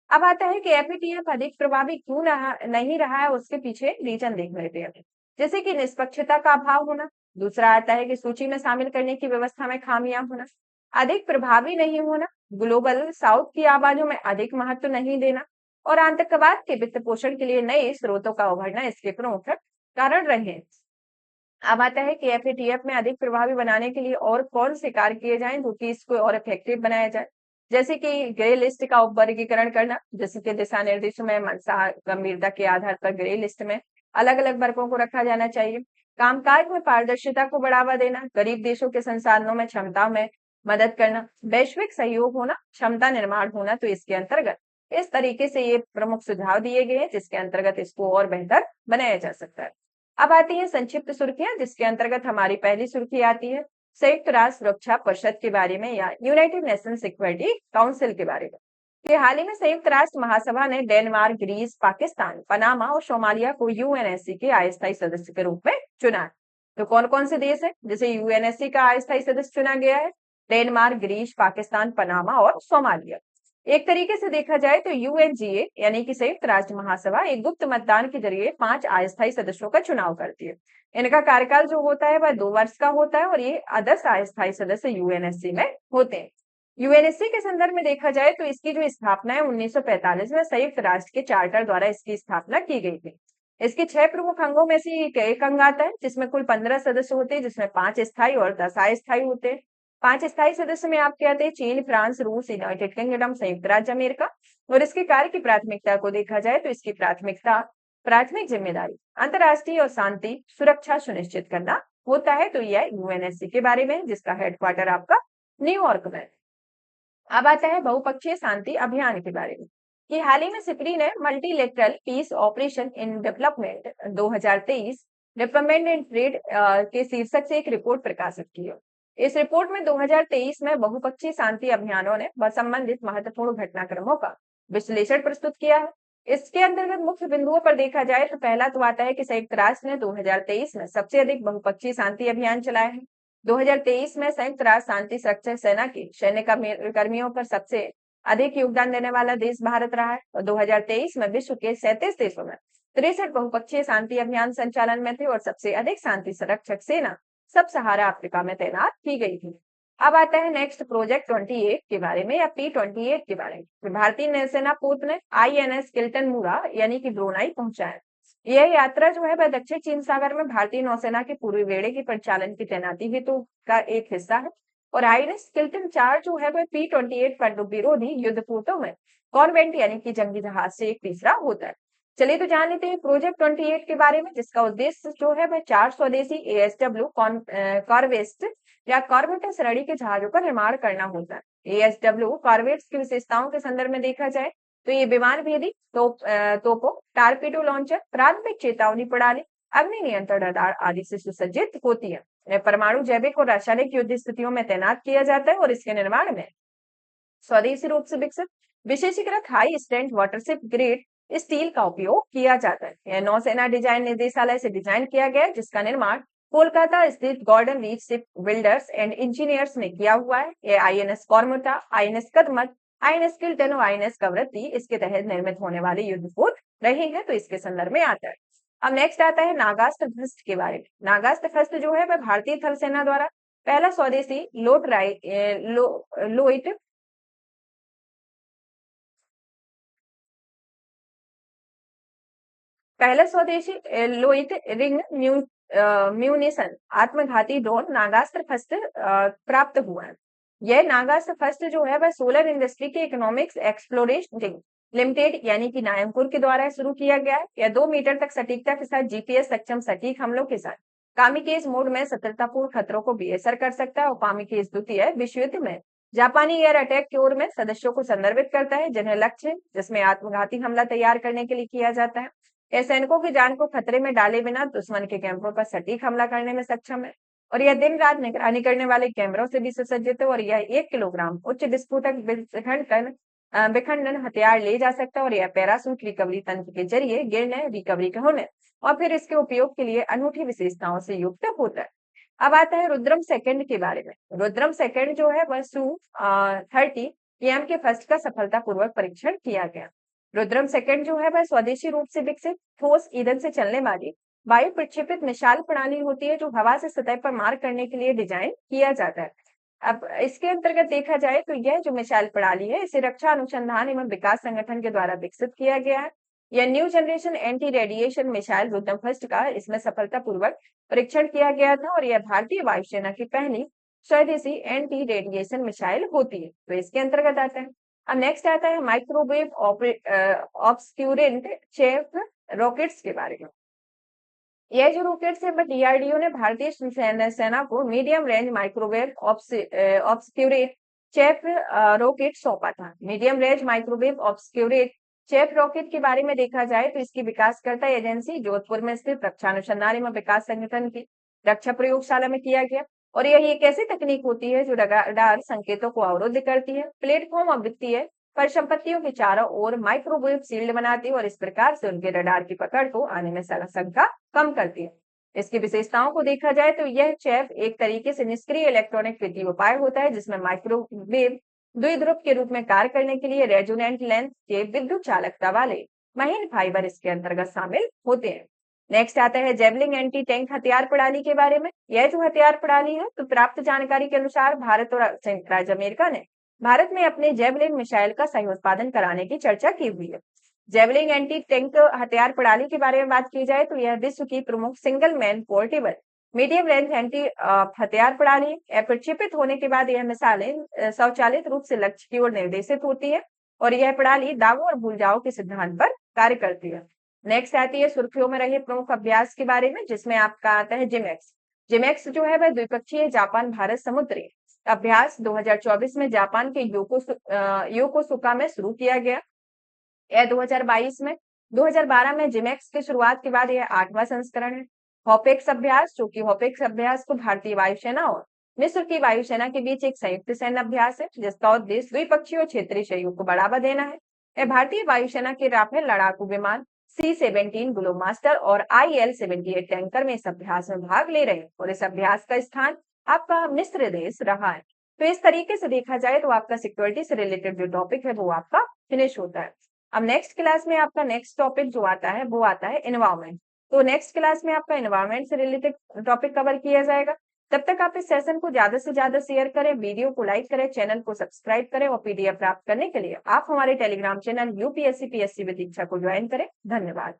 [SPEAKER 1] अब आता है कि FATF अधिक प्रभावी क्यों नहीं रहा है, उसके पीछे रीजन देख लेते हैं। जैसे कि निष्पक्षता का अभाव होना। दूसरा आता है कि सूची में शामिल करने की व्यवस्था में खामियां होना, अधिक प्रभावी नहीं होना, ग्लोबल साउथ की आवाजों में अधिक महत्व नहीं देना और आतंकवाद के वित्त पोषण के लिए नए स्रोतों का उभरना इसके प्रमुख कारण रहे हैं। अब आता है कि FATF में अधिक प्रभावी बनाने के लिए और कौन से कार्य किए जाएं जो कि इसको और इफेक्टिव बनाया जाए। जैसे कि ग्रे लिस्ट का उपवर्गीकरण करना, जैसे कि दिशा निर्देशों में मंशा गंभीरता के आधार पर ग्रे लिस्ट में अलग अलग वर्गों को रखा जाना चाहिए। कामकाज में पारदर्शिता को बढ़ावा देना, गरीब देशों के संसाधनों में क्षमता में मदद करना, वैश्विक सहयोग होना, क्षमता निर्माण होना, तो इसके अंतर्गत इस तरीके से ये प्रमुख सुझाव दिए गए हैं जिसके अंतर्गत इसको और बेहतर बनाया जा सकता है। अब आती है संक्षिप्त सुर्खियां, जिसके अंतर्गत हमारी पहली सुर्खी आती है संयुक्त राष्ट्र सुरक्षा परिषद के बारे में या यूनाइटेड नेशन सिक्योरिटी काउंसिल के बारे में। कि हाल ही में संयुक्त राष्ट्र महासभा ने डेनमार्क, ग्रीस, पाकिस्तान, पनामा और सोमालिया को UNSC के अस्थायी सदस्य के रूप में चुना है। तो कौन कौन से देश है जिसे UNSC का अस्थायी सदस्य चुना गया है? डेनमार्क, ग्रीस, पाकिस्तान, पनामा और सोमालिया। एक तरीके से देखा जाए तो UNGA यानी कि संयुक्त राष्ट्र महासभा एक गुप्त मतदान के जरिए 5 अस्थायी सदस्यों का चुनाव करती है। इनका कार्यकाल जो होता है वह 2 वर्ष का होता है और ये आदर्श अस्थायी सदस्य UNSC में होते हैं। UNSC के संदर्भ में देखा जाए तो इसकी जो स्थापना है 1945 में संयुक्त राष्ट्र के चार्टर द्वारा इसकी स्थापना की गई थी। इसके 6 प्रमुख अंगों में से एक अंग आता है जिसमें कुल 15 सदस्य होते हैं, जिसमें 5 स्थायी और 10 अस्थायी होते हैं। 5 स्थायी सदस्य में आपके आते हैं चीन, फ्रांस, रूस, यूनाइटेड किंगडम, संयुक्त राज्य अमेरिका। और इसके कार्य की प्राथमिकता को देखा जाए तो इसकी प्राथमिक जिम्मेदारी अंतर्राष्ट्रीय और शांति सुरक्षा सुनिश्चित करना होता है। तो यह UNSC के बारे में, जिसका हेडक्वार्टर आपका न्यूयॉर्क में। अब आता है बहुपक्षीय शांति अभियान के बारे में कि हाल ही में सिप्री ने multilateral peace operation in development 2023 development and trade के शीर्षक से एक रिपोर्ट प्रकाशित की है। इस रिपोर्ट में 2023 में बहुपक्षीय शांति अभियानों ने संबंधित महत्वपूर्ण घटनाक्रमों का विश्लेषण प्रस्तुत किया है। इसके अंतर्गत मुख्य बिंदुओं पर देखा जाए तो पहला तो आता है कि संयुक्त राष्ट्र ने 2023 में सबसे अधिक बहुपक्षीय शांति अभियान चलाए हैं। 2023 में संयुक्त राष्ट्र शांति सुरक्षा सेना के सैन्य कर्मियों पर सबसे अधिक योगदान देने वाला देश भारत रहा है और 2023 में विश्व के 37 देशों में 63 बहुपक्षीय शांति अभियान संचालन में थे और सबसे अधिक शांति संरक्षक सेना सब सहारा अफ्रीका में तैनात की गई थी। अब आता है नेक्स्ट प्रोजेक्ट 28 के बारे में या P28 के बारे में। भारतीय नौसेना पोत ने INS किल्टन मुरा यानी कि ब्रुनाई पहुंचा है। यह यात्रा जो है वह दक्षिण चीन सागर में भारतीय नौसेना के पूर्वी बेड़े की परिचालन की तैनाती हेतु का एक हिस्सा है। और आईएनएस किल्टन 4 जो है वह P-28 पनडुब्बी विरोधी युद्धपोतों में कॉन्वेंट यानी कि जंगी जहाज से एक तीसरा होता है। चलिए तो जान लेते हैं प्रोजेक्ट 28 के बारे में, जिसका उद्देश्य जो है वह 4 स्वदेशी एएसडब्ल्यू कॉर्वेट या कॉर्वेट श्रेणी के जहाजों का निर्माण करना होता है। एएसडब्ल्यू कॉर्वेट्स की विशेषताओं के संदर्भ में देखा जाए तो ये विमान भेदी तोपों, टारपीडो लॉन्चर, प्राथमिक चेतावनी प्रणाली, अग्नि नियंत्रण रडार आदि से सुसज्जित होती है। इन्हें परमाणु, जैविक और रासायनिक युद्ध स्थितियों में तैनात किया जाता है और इसके निर्माण में स्वदेशी रूप से विकसित विशेषीकृत हाई स्ट्रेंथ वाटरशिप ग्रेड स्टील का उपयोग किया जाता है। यह नौसेना डिजाइन निर्देशालय से डिजाइन किया गया है, जिसका निर्माण कोलकाता स्थित Garden Reach Ship Builders and Engineers ने किया हुआ है। यह INS Kamorta, INS Kadmatt, INS Kiltan और आईएनएस कवरत्ती इसके तहत निर्मित होने वाले युद्धपोत रहे हैं, तो इसके संदर्भ में आता है। अब नेक्स्ट आता है नागास्त्र फर्स्ट के बारे में। नागास्त्र फर्स्ट जो है वह भारतीय थल सेना द्वारा पहला स्वदेशी लोइट पहला स्वदेशी लोइट रिंग म्यूनिशन आत्मघाती ड्रोन नागास्त्र फर्स्ट प्राप्त हुआ है। यह नागास्त्र फर्स्ट जो है वह सोलर इंडस्ट्री के इकोनॉमिक्स एक्सप्लोरेशन लिमिटेड यानी कि नायमपुर के द्वारा शुरू किया गया है। यह 2 मीटर तक सटीकता के साथ जीपीएस सक्षम सटीक हमलों के साथ कामिकेज मोड में सतर्कतापूर्ण खतरों को बेअसर कर सकता है। और कामिकेज द्वितीय विश्व युद्ध में जापानी एयर अटैक की ओर में सदस्यों को संदर्भित करता है, जिन्हें लक्ष्य जिसमें आत्मघाती हमला तैयार करने के लिए किया जाता है। यह सैनिकों की जान को खतरे में डाले बिना दुश्मन के कैंपों पर सटीक हमला करने में सक्षम है। और यह दिन रात निगरानी करने वाले कैमरों से भी सुसज्जित है। और यह 1 किलोग्राम उच्च विस्फोटक विखंडन हथियार ले जा सकता है। और यह पैरासूट रिकवरी तंत्र के जरिए गिरने, रिकवरी के होने और फिर इसके उपयोग के लिए अनूठी विशेषताओं से युक्त होता है। अब आता है रुद्रम सेकंड के बारे में। रुद्रम सेकंड जो है वह Su-30 PM के फर्स्ट का सफलतापूर्वक परीक्षण किया गया। रुद्रम सेकंड जो है वह स्वदेशी रूप से विकसित ठोस ईंधन से चलने वाली वायु प्रक्षेपित मिसाइल प्रणाली होती है, जो हवा से सतह पर मार करने के लिए डिजाइन किया जाता है। अब इसके अंतर्गत देखा जाए तो यह जो मिसाइल प्रणाली है, इसे रक्षा अनुसंधान एवं विकास संगठन के द्वारा विकसित किया गया है। यह new generation anti radiation missile Rudram first का इसमें सफलतापूर्वक परीक्षण किया गया था। और यह भारतीय वायुसेना की पहली स्वदेशी एंटी रेडिएशन मिसाइल होती है, तो इसके अंतर्गत आता है। अब नेक्स्ट आता है माइक्रोवेव ऑब्सक्यूरेंट चेफ रॉकेट्स के बारे में। यह जो रॉकेट्स है वह डीआरडीओ ने भारतीय सेना को medium range microwave obscurate chaff rocket सौंपा था। Medium range microwave obscurate chaff rocket के बारे में देखा जाए तो इसकी विकासकर्ता एजेंसी जोधपुर में स्थित रक्षा अनुसंधान एवं विकास संगठन की रक्षा प्रयोगशाला में किया गया। और यह एक ऐसी तकनीक होती है जो रडार संकेतों को अवरुद्ध करती है, प्लेटफॉर्म अवृत्तीय परिसंपत्तियों के चारों ओर माइक्रोवेव शील्ड बनाती है और इस प्रकार से उनके रडार की पकड़ को आने में शंका कम करती है। इसकी विशेषताओं को देखा जाए तो यह चेफ एक तरीके से निष्क्रिय इलेक्ट्रॉनिक विद्युत उपाय होता है, जिसमें माइक्रोवेव द्विध्रुव के रूप में कार्य करने के लिए रेजोनेंट लेंथ के विद्युत चालकता वाले महीन फाइबर इसके अंतर्गत शामिल होते हैं। नेक्स्ट आता है जेवलिंग एंटी टैंक हथियार प्रणाली के बारे में। यह जो हथियार प्रणाली है तो प्राप्त जानकारी के अनुसार भारत और संयुक्त राज्य अमेरिका ने भारत में अपने जेवलिन मिसाइल का सही उत्पादन कराने की चर्चा की हुई है। जेवलिन एंटी टैंक हथियार प्रणाली के बारे में बात की जाए तो यह विश्व की प्रमुख single man portable medium range anti हथियार प्रणाली प्रक्षेपित होने के बाद यह मिसाइलें स्वचालित रूप से लक्ष्य की ओर निर्देशित होती है। और यह प्रणाली दावों और भूल जाओ के सिद्धांत पर कार्य करती है। नेक्स्ट आती है सुर्खियों में रहे प्रमुख अभ्यास के बारे में, जिसमें आपका आता है जिमेक्स। जिमेक्स जो है वह द्विपक्षीय जापान भारत समुद्री अभ्यास 2024 में जापान के योकोसुका में शुरू किया गया। यह 2022 में 2012 में जिमेक्स की शुरुआत के बाद यह 8वां संस्करण है। हॉपेक्स अभ्यास, जो कि हॉपेक्स अभ्यास को भारतीय वायुसेना और मिस्र की वायुसेना के बीच एक संयुक्त सैन्य अभ्यास है, जिसका उद्देश्य द्विपक्षीय और क्षेत्रीय सहयोग को बढ़ावा देना है। यह भारतीय वायुसेना के राफेल लड़ाकू विमान C-17 ग्लोबमास्टर और IL-78 टैंकर में इस अभ्यास में भाग ले रहे हैं। और इस अभ्यास का स्थान आपका मिस्र देश रहा है। तो इस तरीके से देखा जाए तो आपका सिक्योरिटी से रिलेटेड जो टॉपिक है वो आपका फिनिश होता है। अब नेक्स्ट क्लास में आपका नेक्स्ट टॉपिक जो आता है वो आता है एनवायरमेंट। तो नेक्स्ट क्लास में आपका एनवायरमेंट से रिलेटेड टॉपिक कवर किया जाएगा। तब तक आप इस सेशन को ज्यादा से ज्यादा शेयर करें, वीडियो को लाइक करें, चैनल को सब्सक्राइब करें और पीडीएफ प्राप्त करने के लिए आप हमारे Telegram channel UPSC PSC with Diksha को ज्वाइन करें। धन्यवाद।